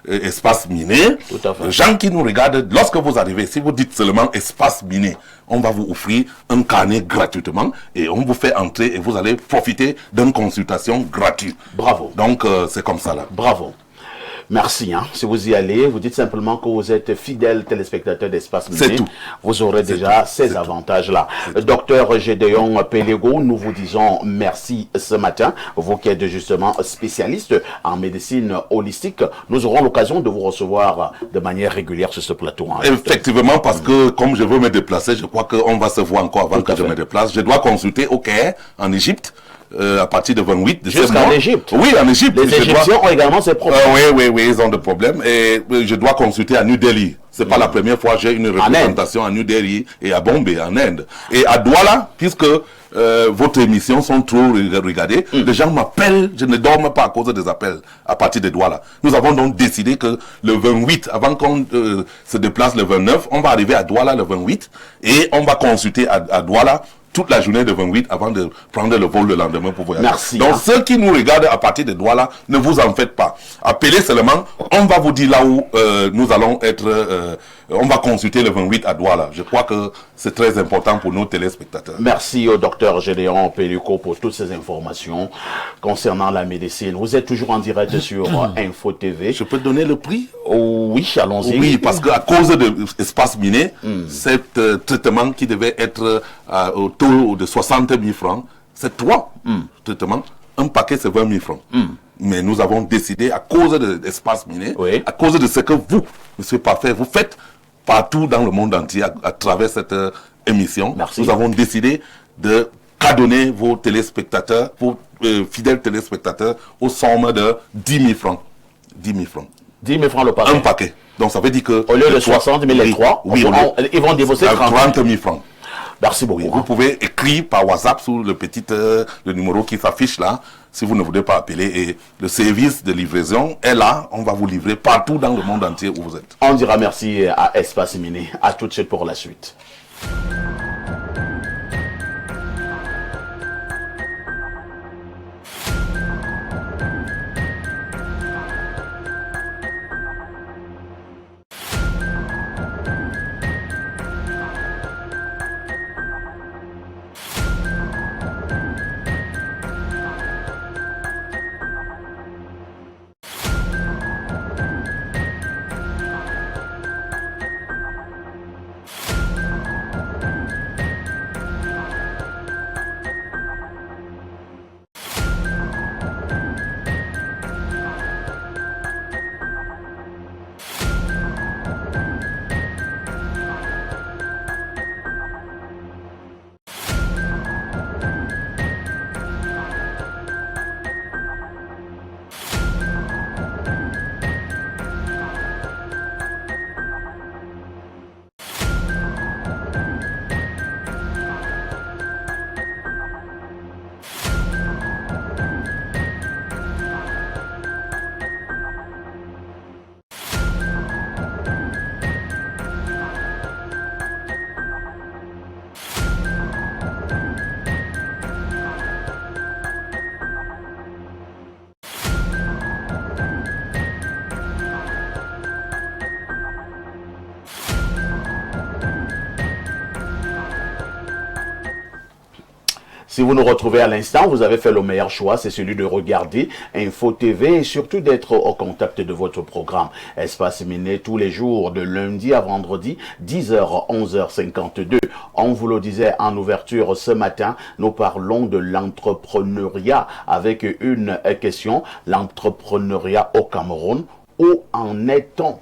et Espace Miné. Les gens qui nous regardent, lorsque vous arrivez, si vous dites seulement Espace Miné, on va vous offrir un carnet gratuitement et on vous fait entrer et vous allez profiter d'une consultation gratuite. Bravo. Donc c'est comme ça là. Bravo. Merci. Si vous y allez, vous dites simplement que vous êtes fidèle téléspectateur d'Espace Miné. C'est tout. Vous aurez déjà ces avantages-là. Docteur Gédéon Pélégo, nous vous disons merci ce matin. Vous qui êtes justement spécialiste en médecine holistique, nous aurons l'occasion de vous recevoir de manière régulière sur ce plateau. Effectivement, parce que comme je veux me déplacer, je crois qu'on va se voir encore avant que je me déplace. Je dois consulter au Caire, en Égypte. À partir de 28 de jusqu'en Égypte. Oui, en Égypte. Les Égyptiens ont également ces problèmes. Oui, ils ont des problèmes. Et je dois consulter à New Delhi. C'est pas la première fois que j'ai une représentation à New Delhi et à Bombay, en Inde. Et à Douala, puisque votre émission sont trop regardées, les gens m'appellent, je ne dors pas à cause des appels à partir de Douala. Nous avons donc décidé que le 28, avant qu'on se déplace le 29, on va arriver à Douala le 28 et on va consulter à Douala toute la journée de 28 avant de prendre le vol le lendemain pour voyager. Merci. Donc ceux qui nous regardent à partir de Douala, ne vous en faites pas. Appelez seulement, on va vous dire là où nous allons être, on va consulter le 28 à Douala. Je crois que c'est très important pour nos téléspectateurs. Merci au docteur Gédéon Pélico pour toutes ces informations concernant la médecine. Vous êtes toujours en direct sur Info TV. Je peux donner le prix? Oui, allons-y. Oui, parce qu'à cause de Espace Miné, cet traitement qui devait être au taux de 60 000 francs, c'est 3 traitements un paquet c'est 20 000 francs. Mais nous avons décidé, à cause de l'espace miné, à cause de ce que vous, monsieur Parfait, vous faites partout dans le monde entier à travers cette émission, nous avons décidé de cadonner vos téléspectateurs, vos fidèles téléspectateurs, aux sommes de 10 000 francs. 10 000 francs. 10 000 francs le paquet. Un paquet. Donc ça veut dire que... Au lieu de 60 000 les 3, ils vont débourser 30 000 francs. Merci beaucoup. Vous pouvez écrire par WhatsApp sur le petit le numéro qui s'affiche là, si vous ne voulez pas appeler. Et le service de livraison est là. On va vous livrer partout dans le monde entier où vous êtes. On dira merci à Espace Miné. À tout de suite pour la suite. Si vous nous retrouvez à l'instant, vous avez fait le meilleur choix, c'est celui de regarder Info TV et surtout d'être au contact de votre programme. Espace Miné tous les jours, de lundi à vendredi, 10h, 11h52. On vous le disait en ouverture ce matin, nous parlons de l'entrepreneuriat avec une question, l'entrepreneuriat au Cameroun, où en est-on?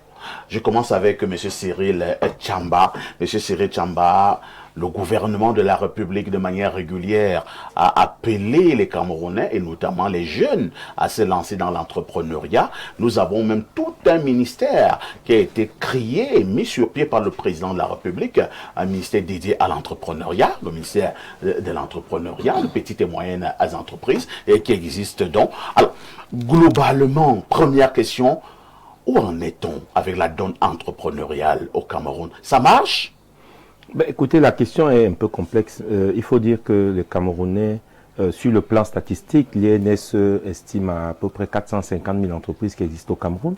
Je commence avec M. Cyril Tchamba. M. Cyril Tchamba, le gouvernement de la République de manière régulière a appelé les Camerounais et notamment les jeunes à se lancer dans l'entrepreneuriat. Nous avons même tout un ministère qui a été créé et mis sur pied par le président de la République, un ministère dédié à l'entrepreneuriat, le ministère de l'entrepreneuriat, de petites et moyennes entreprises, et qui existe donc. Alors, globalement, première question, où en est-on avec la donne entrepreneuriale au Cameroun? Ça marche? Ben, écoutez, la question est un peu complexe. Il faut dire que les Camerounais, sur le plan statistique, l'INS estime à peu près 450 000 entreprises qui existent au Cameroun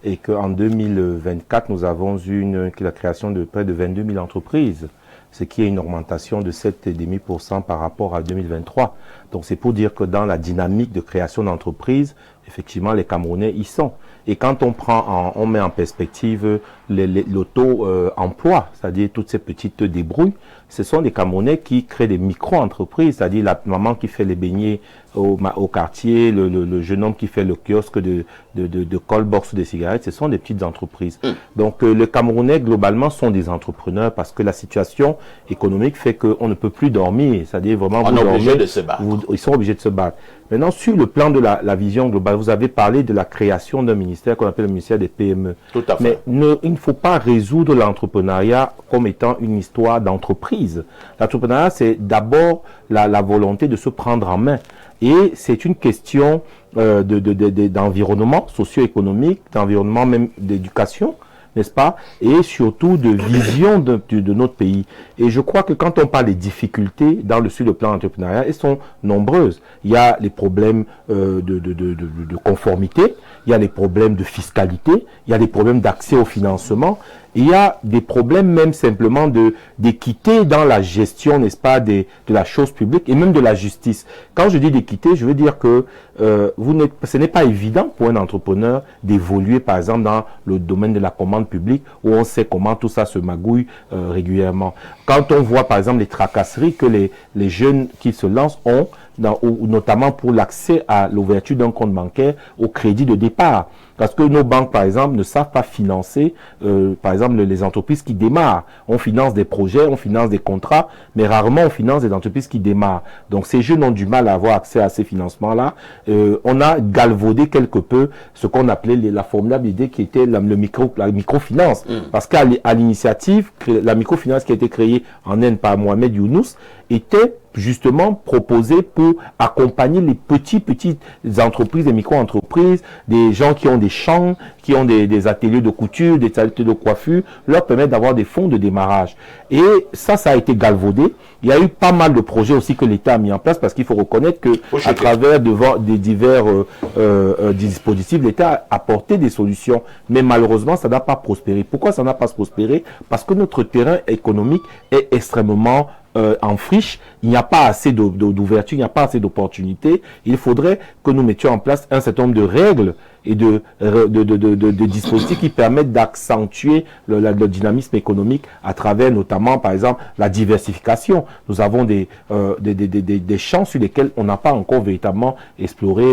et qu'en 2024, nous avons eu la création de près de 22 000 entreprises, ce qui est une augmentation de 7,5% par rapport à 2023. Donc c'est pour dire que dans la dynamique de création d'entreprises, effectivement, les Camerounais y sont. Et quand on met en perspective le taux emploi, c'est-à-dire toutes ces petites débrouilles, ce sont des Camerounais qui créent des micro-entreprises, c'est-à-dire la maman qui fait les beignets au quartier, le jeune homme qui fait le kiosque de call-box de cigarettes, ce sont des petites entreprises. Donc les Camerounais, globalement, sont des entrepreneurs parce que la situation économique fait qu'on ne peut plus dormir, c'est-à-dire vraiment... On est obligé de se battre. Ils sont obligés de se battre. Maintenant, sur le plan de la vision globale, vous avez parlé de la création d'un ministère qu'on appelle le ministère des PME. Tout à fait. Mais il ne faut pas résoudre l'entrepreneuriat comme étant une histoire d'entreprise. L'entrepreneuriat, c'est d'abord la volonté de se prendre en main. Et c'est une question d'environnement socio-économique, d'environnement même d'éducation, n'est-ce pas? Et surtout de vision de notre pays. Et je crois que quand on parle des difficultés sur le plan entrepreneurial, elles sont nombreuses. Il y a les problèmes de conformité, il y a les problèmes de fiscalité, il y a les problèmes d'accès au financement. il y a des problèmes même simplement d'équité dans la gestion, n'est-ce pas, de la chose publique et même de la justice. Quand je dis d'équité, je veux dire que ce n'est pas évident pour un entrepreneur d'évoluer, par exemple, dans le domaine de la commande publique où on sait comment tout ça se magouille régulièrement. Quand on voit, par exemple, les tracasseries que les jeunes qui se lancent ont, notamment pour l'accès à l'ouverture d'un compte bancaire au crédit de départ. Parce que nos banques, par exemple, ne savent pas financer, par exemple, les entreprises qui démarrent. On finance des projets, on finance des contrats, mais rarement on finance des entreprises qui démarrent. Donc ces jeunes ont du mal à avoir accès à ces financements-là. On a galvaudé quelque peu ce qu'on appelait la formidable idée qui était la microfinance. Parce qu'à l'initiative, la microfinance qui a été créée en Inde par Mohamed Younous était justement proposé pour accompagner les petites entreprises, des micro-entreprises, des gens qui ont des champs, qui ont des ateliers de couture, des ateliers de coiffure, leur permettre d'avoir des fonds de démarrage. Et ça a été galvaudé. Il y a eu pas mal de projets aussi que l'État a mis en place parce qu'il faut reconnaître que à travers des divers dispositifs, l'État a apporté des solutions. Mais malheureusement, ça n'a pas prospéré. Pourquoi ça n'a pas prospéré? Parce que notre terrain économique est extrêmement en friche, il n'y a pas assez d'ouverture, il n'y a pas assez d'opportunités. Il faudrait que nous mettions en place un certain nombre de règles et de dispositifs qui permettent d'accentuer le dynamisme économique à travers notamment, par exemple, la diversification. Nous avons des champs sur lesquels on n'a pas encore véritablement exploré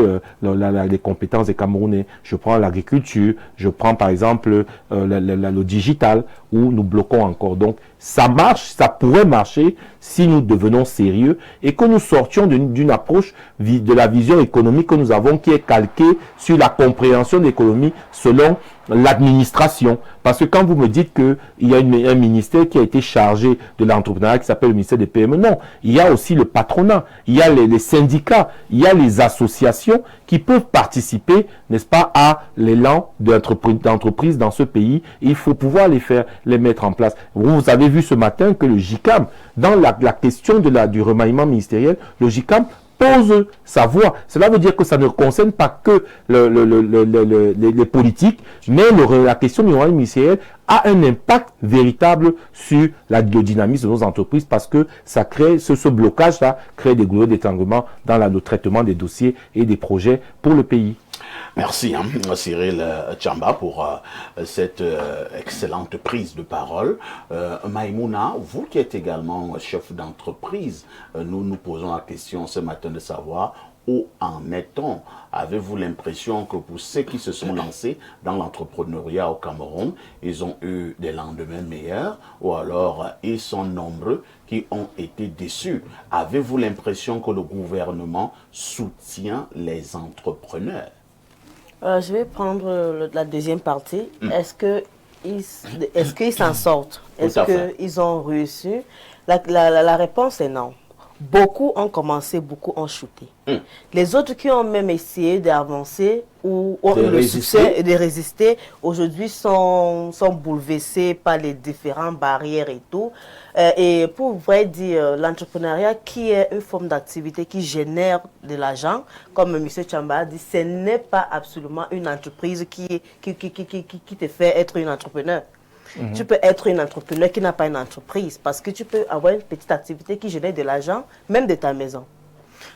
les compétences des Camerounais. Je prends l'agriculture, je prends par exemple le digital, où nous bloquons encore. Donc, ça marche, ça pourrait marcher si nous devenons sérieux et que nous sortions d'une approche de la vision économique que nous avons qui est calquée sur la compréhension de l'économie selon l'administration. Parce que quand vous me dites qu'il y a un ministère qui a été chargé de l'entrepreneuriat qui s'appelle le ministère des PME, non. Il y a aussi le patronat, il y a les syndicats, il y a les associations qui peuvent participer, n'est-ce pas, à l'élan d'entreprise dans ce pays. Il faut pouvoir les mettre en place. Vous avez vu ce matin que le JICAM, dans la question du remaniement ministériel, le JICAM pose sa voix. Cela veut dire que ça ne concerne pas que les politiques, mais la question du remaniement ministériel a un impact véritable sur le dynamisme de nos entreprises parce que ça crée, ce blocage-là crée des goulets d'étranglement dans le traitement des dossiers et des projets pour le pays. Merci Cyril Tchamba pour cette excellente prise de parole. Maïmouna, vous qui êtes également chef d'entreprise, nous nous posons la question ce matin de savoir où en est-on? Avez-vous l'impression que pour ceux qui se sont lancés dans l'entrepreneuriat au Cameroun, ils ont eu des lendemains meilleurs ou alors ils sont nombreux qui ont été déçus? Avez-vous l'impression que le gouvernement soutient les entrepreneurs? Je vais prendre la deuxième partie. Est-ce qu'ils s'en sortent? Est-ce qu'ils ont réussi? La réponse est non. Beaucoup ont commencé, beaucoup ont chuté. Les autres qui ont même essayé d'avancer ou ont eu le succès et de résister, aujourd'hui sont bouleversés par les différentes barrières et tout. Et pour vrai dire, l'entrepreneuriat qui est une forme d'activité qui génère de l'argent, comme M. Tchamba a dit, ce n'est pas absolument une entreprise qui te fait être un entrepreneur. Tu peux être un entrepreneur qui n'a pas une entreprise parce que tu peux avoir une petite activité qui génère de l'argent, même de ta maison.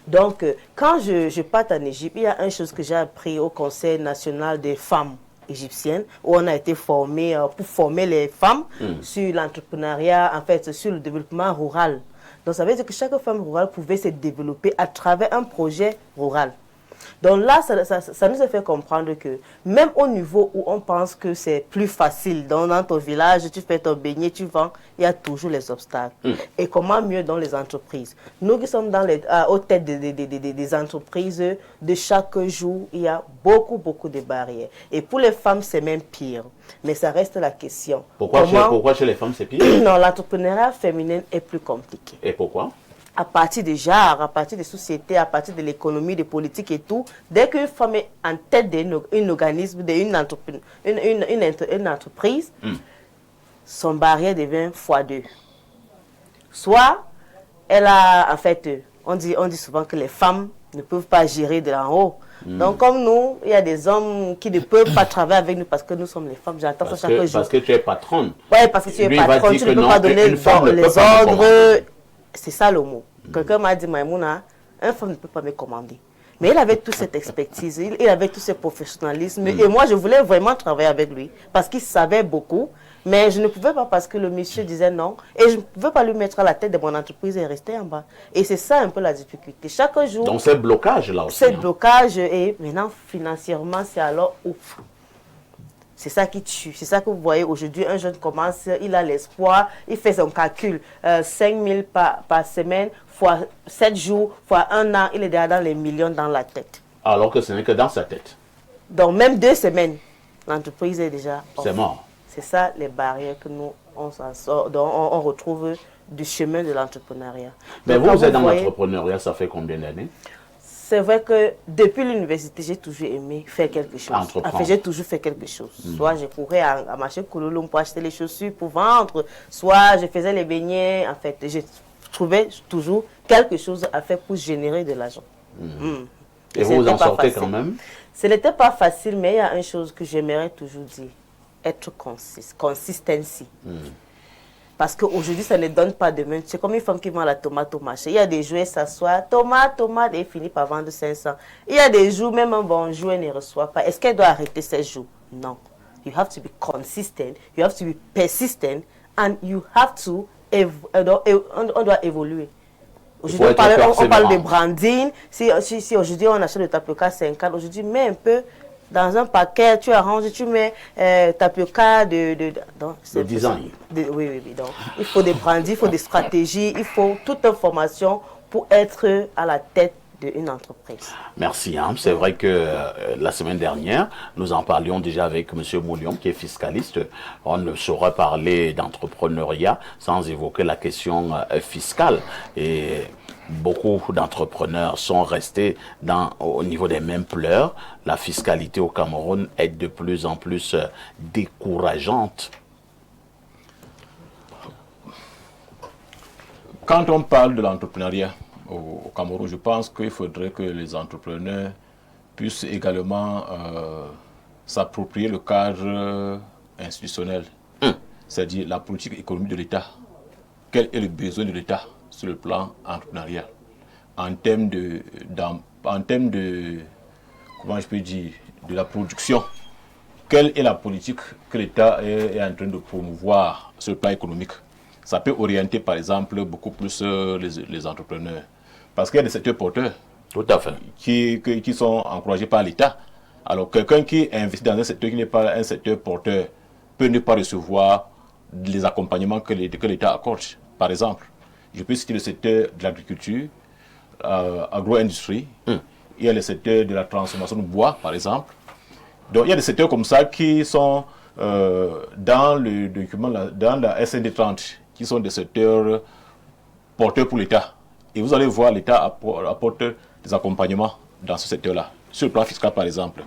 Donc, quand je pars en Égypte, il y a une chose que j'ai appris au Conseil national des femmes égyptiennes où on a été formé pour former les femmes sur l'entrepreneuriat, en fait, sur le développement rural. Donc, ça veut dire que chaque femme rurale pouvait se développer à travers un projet rural. Donc là, ça nous a fait comprendre que même au niveau où on pense que c'est plus facile, dans ton village, tu fais ton beignet, tu vends, il y a toujours les obstacles. Et comment mieux dans les entreprises? Nous qui sommes aux têtes des entreprises, de chaque jour, il y a beaucoup de barrières. Et pour les femmes, c'est même pire. Mais ça reste la question. Pourquoi chez les femmes, c'est pire? Non, l'entrepreneuriat féminin est plus compliqué. Et pourquoi? À partir des genres, à partir des sociétés, à partir de l'économie, des politiques et tout, dès qu'une femme est en tête d'un organisme, d'une entreprise, son barrière devient x2. Soit, elle a, en fait, on dit souvent que les femmes ne peuvent pas gérer de l'en haut. Donc, comme nous, il y a des hommes qui ne peuvent pas travailler avec nous parce que nous sommes les femmes. J'attends ça chaque jour. Parce que tu es patronne. Oui, parce que tu es patronne, tu ne peux pas donner les ordres. C'est ça le mot. Quelqu'un m'a dit, Maïmouna, un femme ne peut pas me commander. Mais il avait toute cette expertise, il avait tout ce professionnalisme. Et moi, je voulais vraiment travailler avec lui parce qu'il savait beaucoup. Mais je ne pouvais pas parce que le monsieur disait non. Et je ne pouvais pas lui mettre à la tête de mon entreprise et rester en bas. Et c'est ça un peu la difficulté. Chaque jour... Donc c'est blocage là aussi. C'est blocage et maintenant financièrement c'est alors ouf. C'est ça qui tue. C'est ça que vous voyez aujourd'hui. Un jeune commence, il a l'espoir, il fait son calcul. 5 000 par semaine, fois 7 jours, fois 1 an, il est déjà dans les millions dans la tête. Alors que ce n'est que dans sa tête. Donc même 2 semaines, l'entreprise est déjà... C'est mort. C'est ça les barrières que nous, on s'en sort, donc on retrouve du chemin de l'entrepreneuriat. Mais vous êtes dans l'entrepreneuriat, ça fait combien d'années? C'est vrai que depuis l'université, j'ai toujours aimé faire quelque chose. Enfin, j'ai toujours fait quelque chose. Soit je courais à marché Koulouloum pour acheter les chaussures pour vendre, soit je faisais les beignets. En fait, je trouvais toujours quelque chose à faire pour générer de l'argent. Et vous en sortez quand même? Ce n'était pas facile, mais il y a une chose que j'aimerais toujours dire. Être consistency. Parce qu'aujourd'hui, ça ne donne pas demain. C'est comme une femme qui vend la tomate au marché. Il y a des jours, elle s'assoit, tomate, et finit par vendre 500. Il y a des jours, même un bon jour, elle ne reçoit pas. Est-ce qu'elle doit arrêter ces jours? Non. You have to be consistent, you have to be persistent, and you have to, on doit évoluer. Aujourd'hui, on parle de branding. Si aujourd'hui, on achète le tapioca 50, aujourd'hui, mets un peu... Dans un paquet, tu arranges, tu mets tapioca de design. Oui. Donc, il faut des brandings, il faut des stratégies, il faut toute information pour être à la tête d'une entreprise. Merci. C'est vrai que la semaine dernière, nous en parlions déjà avec M. Moulion, qui est fiscaliste. On ne saurait parler d'entrepreneuriat sans évoquer la question fiscale. Et beaucoup d'entrepreneurs sont restés au niveau des mêmes pleurs. La fiscalité au Cameroun est de plus en plus décourageante. Quand on parle de l'entrepreneuriat au Cameroun, je pense qu'il faudrait que les entrepreneurs puissent également s'approprier le cadre institutionnel, c'est-à-dire la politique économique de l'État. Quel est le besoin de l'État sur le plan entrepreneurial, en termes de comment je peux dire, de la production. Quelle est la politique que l'État est en train de promouvoir sur le plan économique? Ça peut orienter, par exemple, beaucoup plus les entrepreneurs. Parce qu'il y a des secteurs porteurs. Tout à fait. Qui sont encouragés par l'État. Alors, quelqu'un qui investit dans un secteur qui n'est pas un secteur porteur peut ne pas recevoir les accompagnements que l'État accorde. Par exemple, je peux citer le secteur de l'agriculture, agro-industrie. Il y a le secteur de la transformation du bois, par exemple. Donc, il y a des secteurs comme ça qui sont dans le document, dans la SND 30, qui sont des secteurs porteurs pour l'État. Et vous allez voir, l'État apporte des accompagnements dans ce secteur-là. Sur le plan fiscal, par exemple.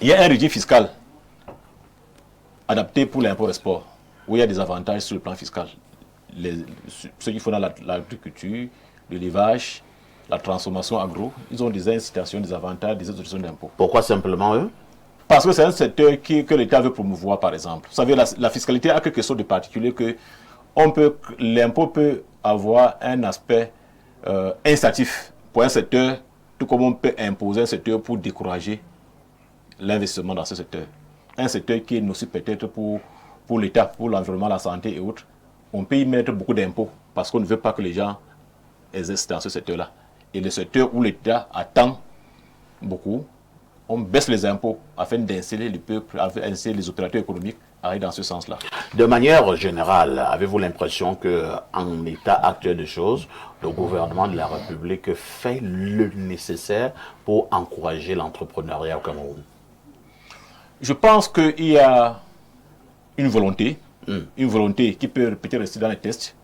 Il y a un régime fiscal adapté pour l'import-export, où il y a des avantages sur le plan fiscal. Ceux qui font dans l'agriculture, l'élevage, la transformation agro, ils ont des incitations, des avantages, des exonérations d'impôts. Pourquoi simplement eux? Parce que c'est un secteur que l'État veut promouvoir, par exemple. Vous savez, la fiscalité a quelque chose de particulier que l'impôt peut avoir un aspect incitatif pour un secteur, tout comme on peut imposer un secteur pour décourager l'investissement dans ce secteur. Un secteur qui est nocif peut-être pour l'État, pour l'environnement, la santé et autres. On peut y mettre beaucoup d'impôts parce qu'on ne veut pas que les gens exercent dans ce secteur-là. Et le secteur où l'État attend beaucoup, on baisse les impôts afin d'insérer le peuple, afin d'insérer les opérateurs économiques à aller dans ce sens-là. De manière générale, avez-vous l'impression qu'en état actuel de choses, le gouvernement de la République fait le nécessaire pour encourager l'entrepreneuriat au Cameroun? Je pense qu'il y a une volonté qui peut peut-être rester dans les tests,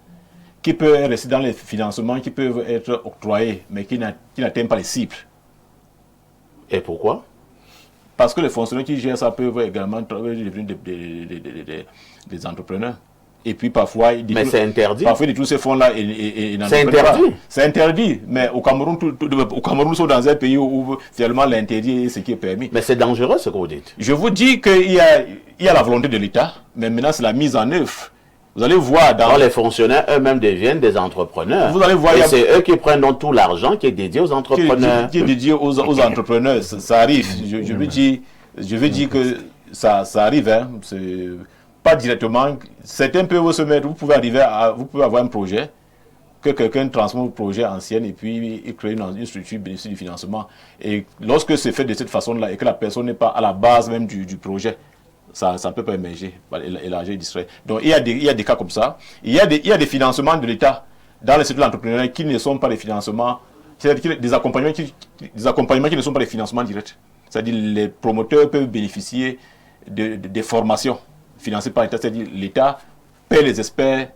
qui peut rester dans les financements qui peuvent être octroyés, mais qui n'atteignent pas les cibles. Et pourquoi? Parce que les fonctionnaires qui gèrent ça peuvent également devenir des entrepreneurs. Et puis parfois, mais c'est interdit. Parfois, tous ces fonds-là, c'est interdit. C'est interdit. Mais au Cameroun, nous sommes dans un pays où finalement l'interdit est ce qui est permis. Mais c'est dangereux ce que vous dites. Je vous dis qu'il y a la volonté de l'État, mais maintenant c'est la mise en œuvre. Vous allez voir dans... les fonctionnaires eux-mêmes deviennent des entrepreneurs. Vous allez voir... Et c'est eux qui prennent donc tout l'argent qui est dédié aux entrepreneurs. Qui est dédié aux entrepreneurs. Ça arrive. Je veux dire que ça arrive. Hein. C'est pas directement. Certains peuvent se mettre. Vous pouvez avoir un projet que quelqu'un transforme le projet ancien et puis créer une structure bénéficie du financement. Et lorsque c'est fait de cette façon-là et que la personne n'est pas à la base même du projet, ça ne peut pas émerger et l'argent est distrait. Donc il y a des cas comme ça. Il y a des financements de l'État dans le secteur de l'entrepreneuriat qui ne sont pas des financements, c'est-à-dire des accompagnements qui ne sont pas des financements directs. C'est-à-dire les promoteurs peuvent bénéficier des formations financées par l'État, c'est-à-dire l'État paie les experts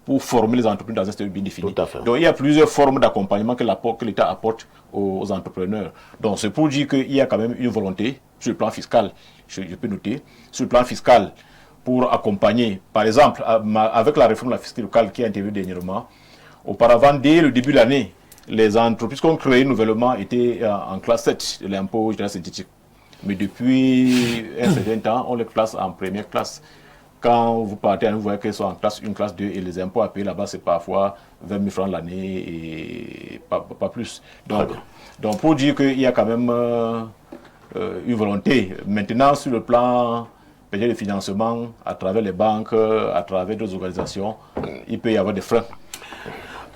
pour former les entrepreneurs dans un secteur bien défini. Donc il y a plusieurs formes d'accompagnement que l'État apporte aux entrepreneurs. Donc c'est pour dire qu'il y a quand même une volonté sur le plan fiscal, je peux noter, sur le plan fiscal, pour accompagner, par exemple, avec la réforme de la fiscalité locale qui a intervenu dernièrement, auparavant, dès le début de l'année, les entreprises qu'on créait nouvellement étaient en classe 7 de l'impôt général synthétique. Mais depuis un certain temps, on les place en première classe. Quand vous partez, vous voyez qu'elles sont en classe 1, classe 2, et les impôts à payer là-bas, c'est parfois 20 000 francs l'année et pas plus. Donc pour dire qu'il y a quand même une volonté. Maintenant, sur le plan de financement, à travers les banques, à travers d'autres organisations, il peut y avoir des freins.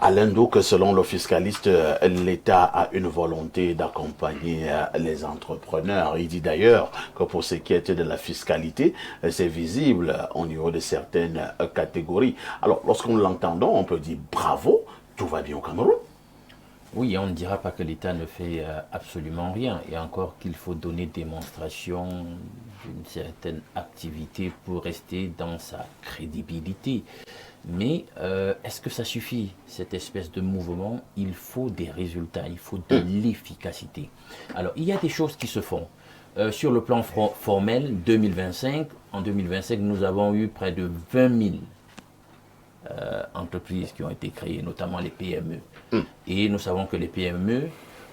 Alain Douc, selon le fiscaliste, l'État a une volonté d'accompagner les entrepreneurs. Il dit d'ailleurs que pour ce qui est de la fiscalité, c'est visible au niveau de certaines catégories. Alors, lorsqu'on l'entend, on peut dire bravo, tout va bien au Cameroun. Oui, on ne dira pas que l'État ne fait absolument rien. Et encore qu'il faut donner démonstration d'une certaine activité pour rester dans sa crédibilité. Mais est-ce que ça suffit, cette espèce de mouvement? Il faut des résultats, il faut de l'efficacité. Alors, il y a des choses qui se font. Sur le plan formel, en 2025, nous avons eu près de 20 000 entreprises qui ont été créées, notamment les PME. Et nous savons que les PME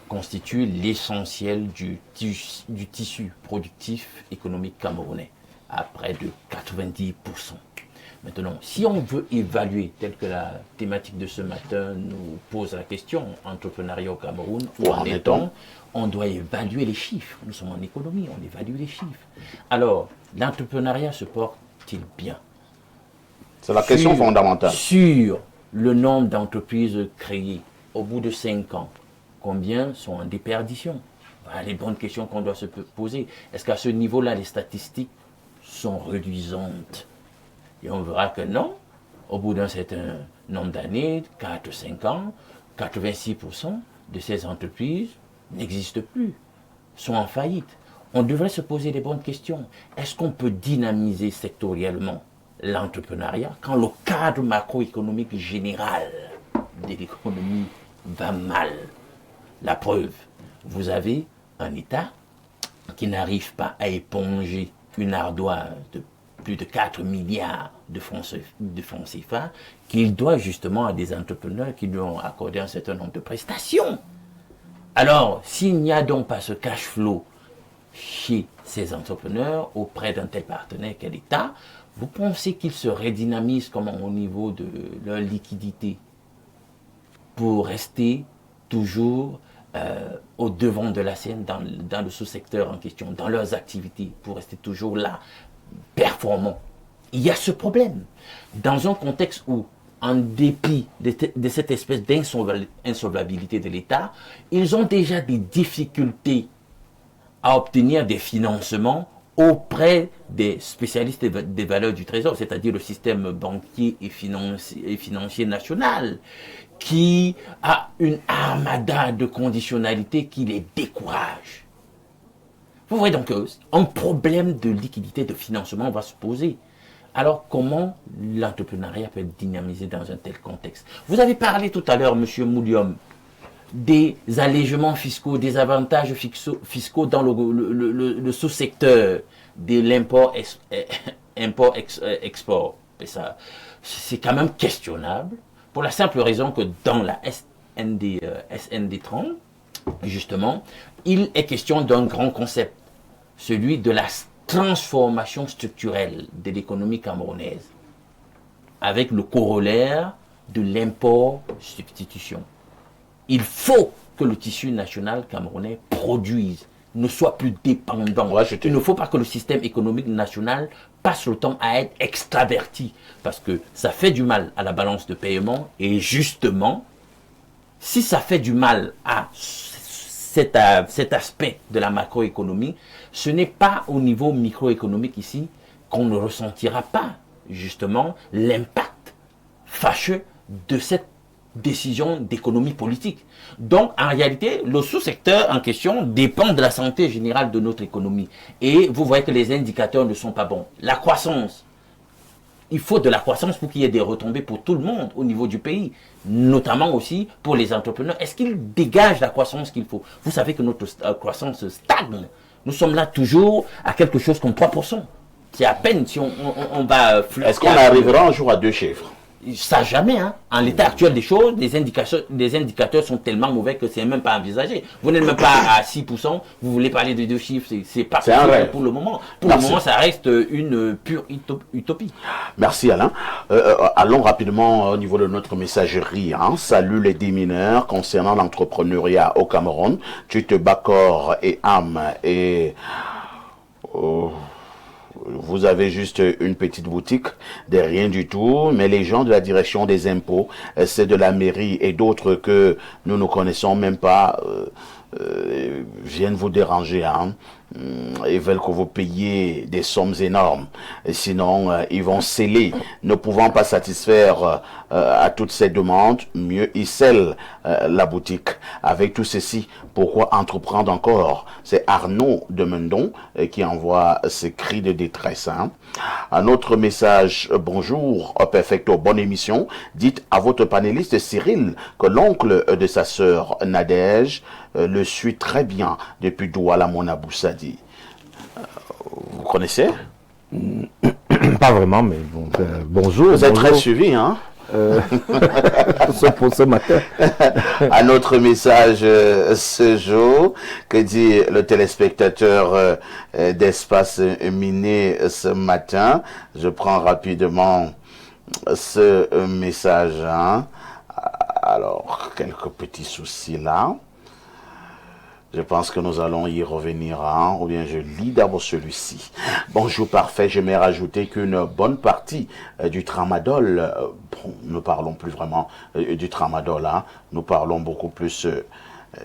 constituent l'essentiel du tissu productif économique camerounais, à près de 90%. Maintenant, si on veut évaluer, tel que la thématique de ce matin nous pose la question, entrepreneuriat au Cameroun, où en est-on? On doit évaluer les chiffres. Nous sommes en économie, on évalue les chiffres. Alors, l'entrepreneuriat se porte-t-il bien? C'est la question fondamentale. Sur le nombre d'entreprises créées au bout de 5 ans, combien sont en déperdition? Voilà les bonnes questions qu'on doit se poser. Est-ce qu'à ce niveau-là, les statistiques sont reluisantes? Et on verra que non, au bout d'un certain nombre d'années, 4-5 ans, 86% de ces entreprises n'existent plus, sont en faillite. On devrait se poser les bonnes questions. Est-ce qu'on peut dynamiser sectoriellement l'entrepreneuriat quand le cadre macroéconomique général de l'économie va mal? La preuve, vous avez un État qui n'arrive pas à éponger une ardoise de plus de 4 milliards de francs CFA qu'il doit justement à des entrepreneurs qui lui ont accordé un certain nombre de prestations. Alors, s'il n'y a donc pas ce cash flow chez ces entrepreneurs auprès d'un tel partenaire qu'est l'État, vous pensez qu'ils se redynamisent comment au niveau de leur liquidité pour rester toujours au devant de la scène dans le sous-secteur en question, dans leurs activités, pour rester toujours là, performants? Il y a ce problème. Dans un contexte où, en dépit de cette espèce d'insolvabilité de l'État, ils ont déjà des difficultés à obtenir des financements auprès des spécialistes des valeurs du Trésor, c'est-à-dire le système banquier et financier national, qui a une armada de conditionnalités qui les décourage. Vous voyez donc un problème de liquidité, de financement va se poser. Alors comment l'entrepreneuriat peut être dynamisé dans un tel contexte? Vous avez parlé tout à l'heure, M. Moulium, des allègements fiscaux, des avantages fiscaux dans le sous-secteur de l'import-export, Et ça, c'est quand même questionnable, pour la simple raison que dans la SND 30, justement, il est question d'un grand concept, celui de la transformation structurelle de l'économie camerounaise, avec le corollaire de l'import-substitution. Il faut que le tissu national camerounais produise, ne soit plus dépendant. Il ne faut pas que le système économique national passe le temps à être extraverti, parce que ça fait du mal à la balance de paiement, et justement, si ça fait du mal à cet aspect de la macroéconomie, ce n'est pas au niveau microéconomique ici qu'on ne ressentira pas, justement, l'impact fâcheux de cette décision d'économie politique. Donc, en réalité, le sous-secteur en question dépend de la santé générale de notre économie. Et vous voyez que les indicateurs ne sont pas bons. La croissance, il faut de la croissance pour qu'il y ait des retombées pour tout le monde au niveau du pays, notamment aussi pour les entrepreneurs. Est-ce qu'ils dégagent la croissance qu'il faut? Vous savez que notre croissance stagne. Nous sommes là toujours à quelque chose comme 3%. C'est à peine si on va... Est-ce qu'on arrivera un jour à 2 chiffres? Ça jamais, hein. En l'état actuel des choses, les indicateurs sont tellement mauvais que c'est même pas envisagé. Vous n'êtes même pas à 6%, vous voulez parler de 2 chiffres, c'est pas possible pour le moment. Pour le moment, ça reste une pure utopie. Merci Alain. Allons rapidement au niveau de notre messagerie. Hein. Salut les démineurs concernant l'entrepreneuriat au Cameroun. Tu te bats corps et âme et... vous avez juste une petite boutique de rien du tout, mais les gens de la direction des impôts, c'est de la mairie et d'autres que nous ne connaissons même pas, viennent vous déranger, hein. Ils veulent que vous payiez des sommes énormes. Et sinon, ils vont sceller. Ne pouvant pas satisfaire à toutes ces demandes, mieux ils scellent la boutique. Avec tout ceci, pourquoi entreprendre encore? C'est Arnaud de Mendon qui envoie ces cris de détresse. Hein. Un autre message, bonjour, perfecto, bonne émission. Dites à votre panéliste Cyril que l'oncle de sa sœur Nadège le suit très bien depuis Douala Monaboussadi. Vous connaissez? Pas vraiment, mais bon, bonjour. Vous êtes très suivi, hein? Pour ce matin. Un autre message ce jour, que dit le téléspectateur d'Espace Miné ce matin. Je prends rapidement ce message. Hein. Alors, quelques petits soucis là. Je pense que nous allons y revenir, hein, ou bien je lis d'abord celui-ci. Bonjour, parfait, j'aimerais rajouter qu'une bonne partie du tramadol, bon, nous parlons plus vraiment du tramadol, hein, nous parlons beaucoup plus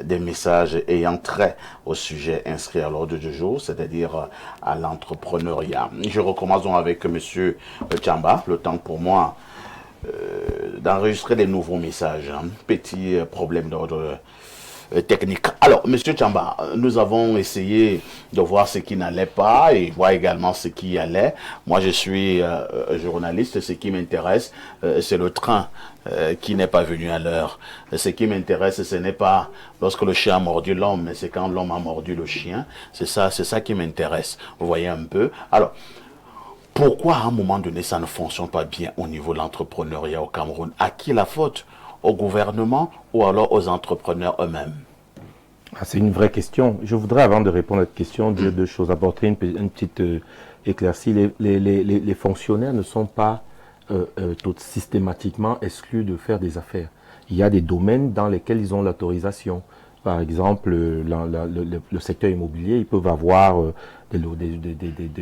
des messages ayant trait au sujet inscrit à l'ordre du jour, c'est-à-dire à l'entrepreneuriat. Je recommence donc avec M. Tchamba, le temps pour moi d'enregistrer des nouveaux messages, hein, petit problème d'ordre technique. Alors, Monsieur Tchamba, nous avons essayé de voir ce qui n'allait pas et voir également ce qui allait. Moi, je suis journaliste. Ce qui m'intéresse, c'est le train qui n'est pas venu à l'heure. Ce qui m'intéresse, ce n'est pas lorsque le chien a mordu l'homme, mais c'est quand l'homme a mordu le chien. C'est ça qui m'intéresse. Vous voyez un peu. Alors, pourquoi à un moment donné, ça ne fonctionne pas bien au niveau de l'entrepreneuriat au Cameroun? À qui la faute? Au gouvernement ou alors aux entrepreneurs eux-mêmes? C'est une vraie question. Je voudrais, avant de répondre à cette question, dire 2 choses, apporter une petite éclaircie. Les fonctionnaires ne sont pas systématiquement exclus de faire des affaires. Il y a des domaines dans lesquels ils ont l'autorisation. Par exemple, le secteur immobilier, ils peuvent avoir des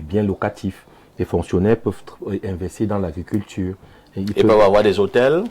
biens locatifs. Les fonctionnaires peuvent investir dans l'agriculture. Ils peuvent avoir des hôtels?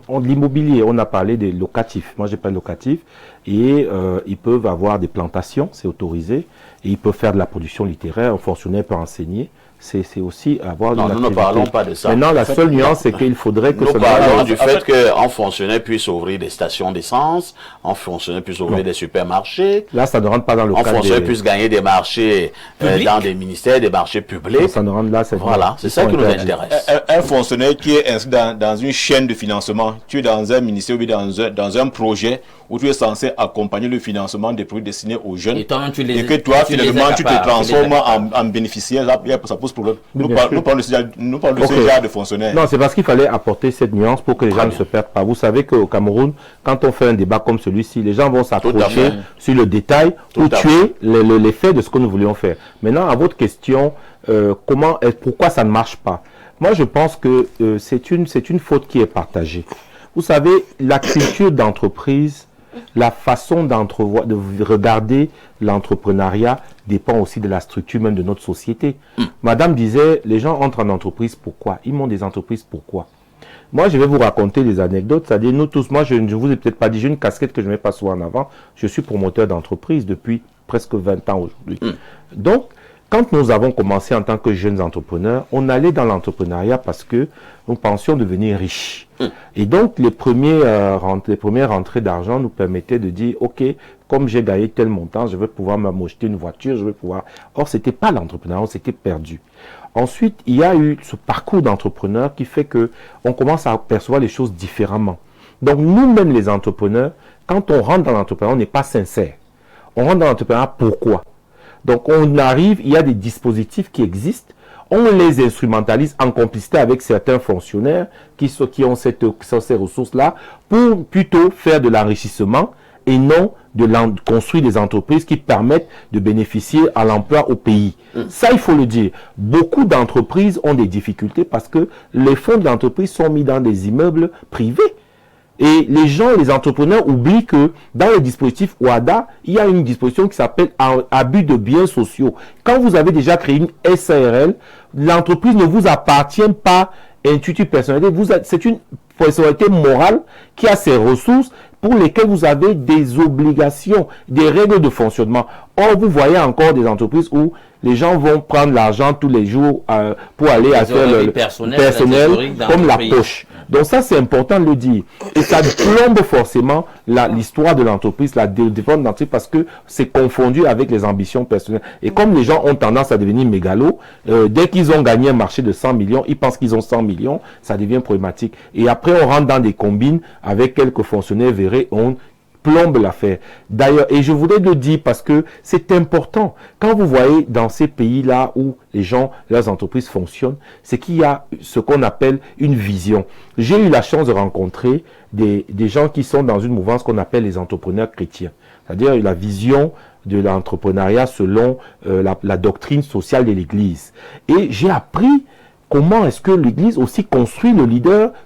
L'immobilier, on a parlé des locatifs. Moi, j'ai pas de locatif. Et ils peuvent avoir des plantations, c'est autorisé. Et ils peuvent faire de la production littéraire. Un fonctionnaire peut enseigner. C'est aussi avoir non, nous ne parlons pas de ça. Maintenant, la seule nuance, c'est qu'il faudrait que... Nous parlons du fait qu'un fonctionnaire puisse ouvrir des stations d'essence, un fonctionnaire puisse ouvrir des supermarchés. Là, ça ne rentre pas dans le cadre... Un fonctionnaire puisse gagner des marchés dans des ministères, des marchés publics. Ça ne rentre là, voilà, c'est ça qui nous intéresse. Un fonctionnaire qui est inscrit dans une chaîne de financement, tu es dans un ministère ou dans un projet où tu es censé accompagner le financement des produits destinés aux jeunes, et que toi, finalement, tu te transformes en bénéficiaire, ça pose pose problème. Nous parlons de ce genre de fonctionnaires. Non, c'est parce qu'il fallait apporter cette nuance pour que les gens ne se perdent pas. Vous savez qu'au Cameroun, quand on fait un débat comme celui-ci, les gens vont s'accrocher sur le détail pour tuer l'effet de ce que nous voulions faire. Maintenant, à votre question, pourquoi ça ne marche pas? Moi, je pense que c'est une faute qui est partagée. Vous savez, la culture d'entreprise, la façon de regarder l'entrepreneuriat dépend aussi de la structure même de notre société. Madame disait, les gens entrent en entreprise, pourquoi? Ils montent des entreprises, pourquoi? Moi, je vais vous raconter des anecdotes. C'est-à-dire, nous tous, moi, je ne vous ai peut-être pas dit, j'ai une casquette que je ne mets pas souvent en avant. Je suis promoteur d'entreprise depuis presque 20 ans aujourd'hui. Donc, quand nous avons commencé en tant que jeunes entrepreneurs, on allait dans l'entrepreneuriat parce que nous pensions devenir riches. Et donc, les premières rentrées d'argent nous permettaient de dire, OK, comme j'ai gagné tel montant, je vais pouvoir m'acheter une voiture, je vais pouvoir... Or, ce n'était pas l'entrepreneuriat, on s'était perdu. Ensuite, il y a eu ce parcours d'entrepreneur qui fait que on commence à percevoir les choses différemment. Donc, nous-mêmes, les entrepreneurs, quand on rentre dans l'entrepreneuriat, on n'est pas sincère. On rentre dans l'entrepreneuriat, pourquoi? Donc, on arrive, il y a des dispositifs qui existent, on les instrumentalise en complicité avec certains fonctionnaires qui ont ces ressources-là pour plutôt faire de l'enrichissement et non de construire des entreprises qui permettent de bénéficier à l'emploi au pays. Ça, il faut le dire. Beaucoup d'entreprises ont des difficultés parce que les fonds de l'entreprise sont mis dans des immeubles privés. Et les gens, les entrepreneurs oublient que dans le dispositif OADA, il y a une disposition qui s'appelle abus de biens sociaux. Quand vous avez déjà créé une SARL, l'entreprise ne vous appartient pas intuitu personnalité. C'est une personnalité morale qui a ses ressources pour lesquelles vous avez des obligations, des règles de fonctionnement. Or, vous voyez encore des entreprises où les gens vont prendre l'argent tous les jours pour aller à faire le personnel comme la poche. Donc ça, c'est important de le dire. Et ça plombe forcément l'histoire de l'entreprise, la développement de l'entreprise, parce que c'est confondu avec les ambitions personnelles. Et comme les gens ont tendance à devenir mégalos, dès qu'ils ont gagné un marché de 100 millions, ils pensent qu'ils ont 100 millions, ça devient problématique. Et après, on rentre dans des combines avec quelques fonctionnaires verrés, on plombe l'affaire. D'ailleurs, et je voudrais le dire parce que c'est important. Quand vous voyez dans ces pays-là où les gens, leurs entreprises fonctionnent, c'est qu'il y a ce qu'on appelle une vision. J'ai eu la chance de rencontrer des gens qui sont dans une mouvance qu'on appelle les entrepreneurs chrétiens. C'est-à-dire la vision de l'entrepreneuriat selon la doctrine sociale de l'Église. Et j'ai appris comment est-ce que l'Église aussi construit le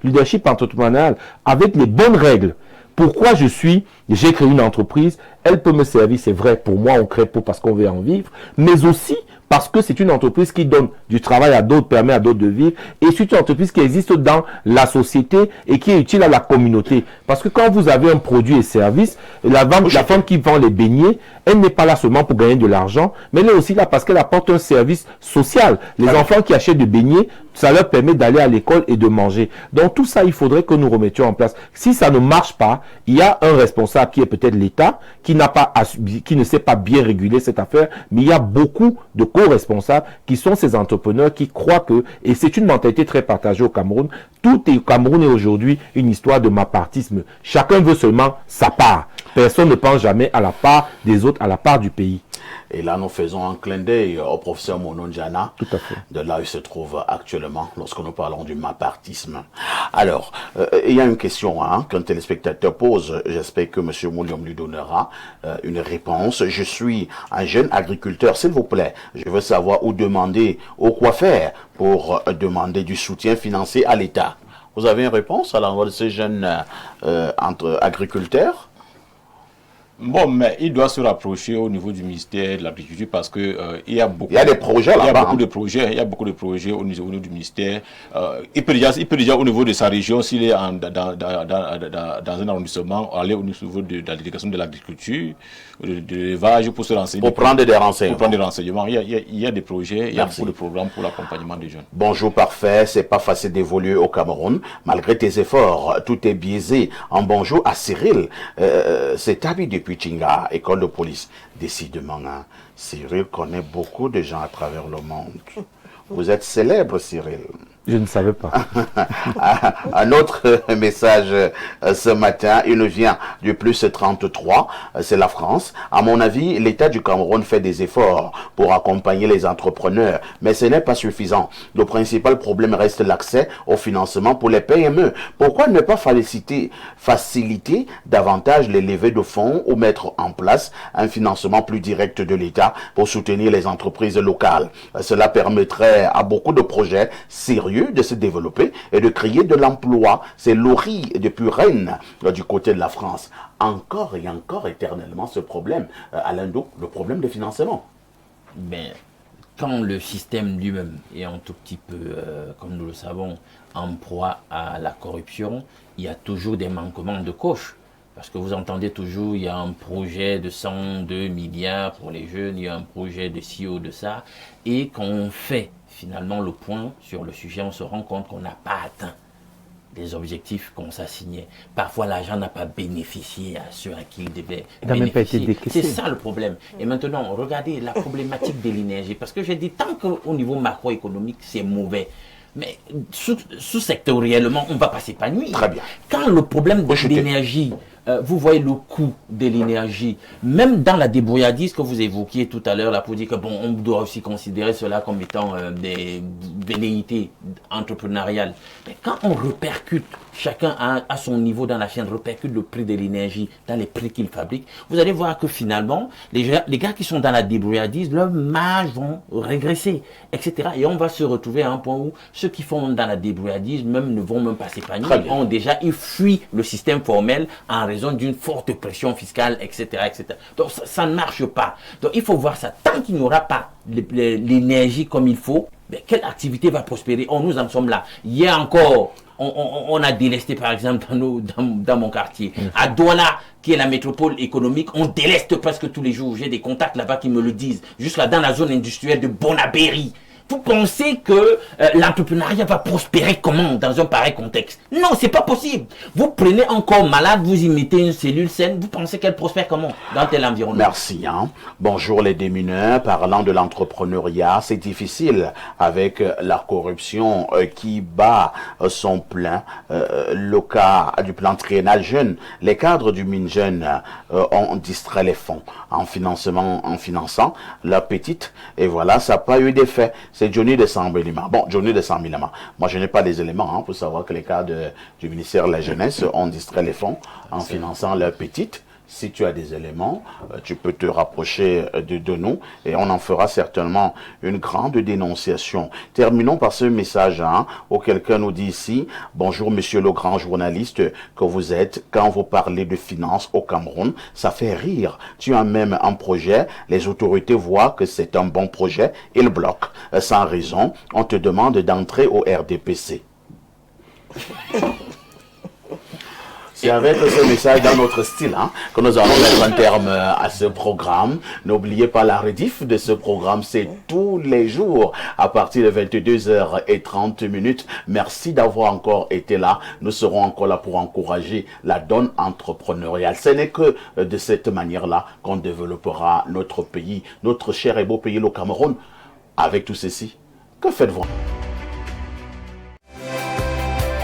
leadership entrepreneurial avec les bonnes règles. Pourquoi j'ai créé une entreprise, elle peut me servir, c'est vrai, pour moi on crée parce qu'on veut en vivre, mais aussi parce que c'est une entreprise qui donne du travail à d'autres, permet à d'autres de vivre, et c'est une entreprise qui existe dans la société et qui est utile à la communauté. Parce que quand vous avez un produit et service, la femme qui vend les beignets, elle n'est pas là seulement pour gagner de l'argent, mais elle est aussi là parce qu'elle apporte un service social. Les enfants qui achètent des beignets, ça leur permet d'aller à l'école et de manger. Donc tout ça, il faudrait que nous remettions en place. Si ça ne marche pas, il y a un responsable qui est peut-être l'État, qui ne sait pas bien réguler cette affaire, mais il y a beaucoup de co-responsables qui sont ces entrepreneurs qui croient que, et c'est une mentalité très partagée au Cameroun, tout au Cameroun est aujourd'hui une histoire de mapartisme. Chacun veut seulement sa part. Personne ne pense jamais à la part des autres, à la part du pays. Et là, nous faisons un clin d'œil au professeur Mononjana. Tout à fait. De là où il se trouve actuellement, lorsque nous parlons du mapartisme. Alors, il y a une question qu'un téléspectateur pose. J'espère que M. Mouliom lui donnera une réponse. Je suis un jeune agriculteur, s'il vous plaît. Je veux savoir où demander, ou quoi faire pour demander du soutien financier à l'État. Vous avez une réponse à l'endroit de ces jeunes agriculteurs? Bon, mais il doit se rapprocher au niveau du ministère de l'Agriculture parce que il y a beaucoup. Il y a des projets là-bas. Il y a beaucoup de projets. Il y a beaucoup de projets au niveau du ministère. Il peut déjà au niveau de sa région, s'il est dans un arrondissement, aller au niveau de la délégation de l'agriculture, de l'élevage pour se renseigner. Pour prendre des renseignements. Pour prendre des renseignements. Il y a des projets. Il y a beaucoup de programmes pour l'accompagnement des jeunes. Bonjour, parfait. C'est pas facile d'évoluer au Cameroun. Malgré tes efforts, tout est biaisé. En bonjour à Cyril. C'est Abi depuis Tinga, école de police. Décidément, Cyril connaît beaucoup de gens à travers le monde. Vous êtes célèbre, Cyril. Je ne savais pas. Un autre message ce matin, il nous vient du plus 33, c'est la France. À mon avis, l'État du Cameroun fait des efforts pour accompagner les entrepreneurs, mais ce n'est pas suffisant. Le principal problème reste l'accès au financement pour les PME. Pourquoi ne pas faciliter davantage les levées de fonds ou mettre en place un financement plus direct de l'État pour soutenir les entreprises locales? Cela permettrait à beaucoup de projets sérieux de se développer et de créer de l'emploi. C'est Laurie depuis Rennes du côté de la France. Encore et encore éternellement ce problème, Alain Do, le problème de financement. Ben, quand le système lui-même est un tout petit peu, comme nous le savons, en proie à la corruption, il y a toujours des manquements de coche. Parce que vous entendez toujours, il y a un projet de 102 milliards pour les jeunes, il y a un projet de ci ou de ça. Et quand on fait finalement le point sur le sujet, on se rend compte qu'on n'a pas atteint les objectifs qu'on s'assignait. Parfois, l'argent n'a pas bénéficié à ceux à qui il devait bénéficier. Il n'a même pas été décaissé. C'est ça le problème. Et maintenant, regardez la problématique de l'énergie. Parce que j'ai dit, tant qu'au niveau macroéconomique, c'est mauvais, mais sous-sectoriellement, on ne va pas s'épanouir. Très bien. Quand le problème de l'énergie, vous voyez le coût de l'énergie, même dans la débrouillardise que vous évoquiez tout à l'heure, là, pour dire que bon, on doit aussi considérer cela comme étant des velléités entrepreneuriales. Mais quand on répercute, chacun à son niveau dans la chaîne, répercute le prix de l'énergie dans les prix qu'il fabrique, vous allez voir que finalement, les gars qui sont dans la débrouillardise, leurs marges vont régresser, etc. Et on va se retrouver à un point où ceux qui font dans la débrouillardise même ne vont même pas s'épanouir. Ils fuient le système formel en raison d'une forte pression fiscale, etc., etc. Donc ça ne marche pas. Donc il faut voir ça. Tant qu'il n'y aura pas l'énergie comme il faut, mais quelle activité va prospérer? Nous en sommes là. Hier encore, on a délesté par exemple dans mon quartier. À Douala, qui est la métropole économique, on déleste presque tous les jours. J'ai des contacts là-bas qui me le disent. Juste là dans la zone industrielle de Bonabéry. Vous pensez que l'entrepreneuriat va prospérer comment dans un pareil contexte? Non, c'est pas possible. Vous prenez un corps malade, vous y mettez une cellule saine, vous pensez qu'elle prospère comment dans tel environnement? Merci. Bonjour les démineurs. Parlant de l'entrepreneuriat, c'est difficile avec la corruption qui bat son plein. Le cas du plan triennal jeune, les cadres du mine jeune ont distrait les fonds en finançant leur petite. Et voilà, ça n'a pas eu d'effet. C'est Johnny de Sambilima. Bon, Johnny de Sambilima. Moi, je n'ai pas les éléments pour savoir que les cadres du ministère de la Jeunesse ont distrait les fonds en finançant leur petite. Si tu as des éléments, tu peux te rapprocher de nous et on en fera certainement une grande dénonciation. Terminons par ce message où quelqu'un nous dit ici, bonjour monsieur le grand journaliste que vous êtes, quand vous parlez de finances au Cameroun, ça fait rire. Tu as même un projet, les autorités voient que c'est un bon projet, ils bloquent. Sans raison, on te demande d'entrer au RDPC. C'est avec ce message dans notre style que nous allons mettre un terme à ce programme. N'oubliez pas la rediff de ce programme, c'est tous les jours à partir de 22h30. Merci d'avoir encore été là. Nous serons encore là pour encourager la donne entrepreneuriale. Ce n'est que de cette manière-là qu'on développera notre pays, notre cher et beau pays, le Cameroun. Avec tout ceci, que faites-vous?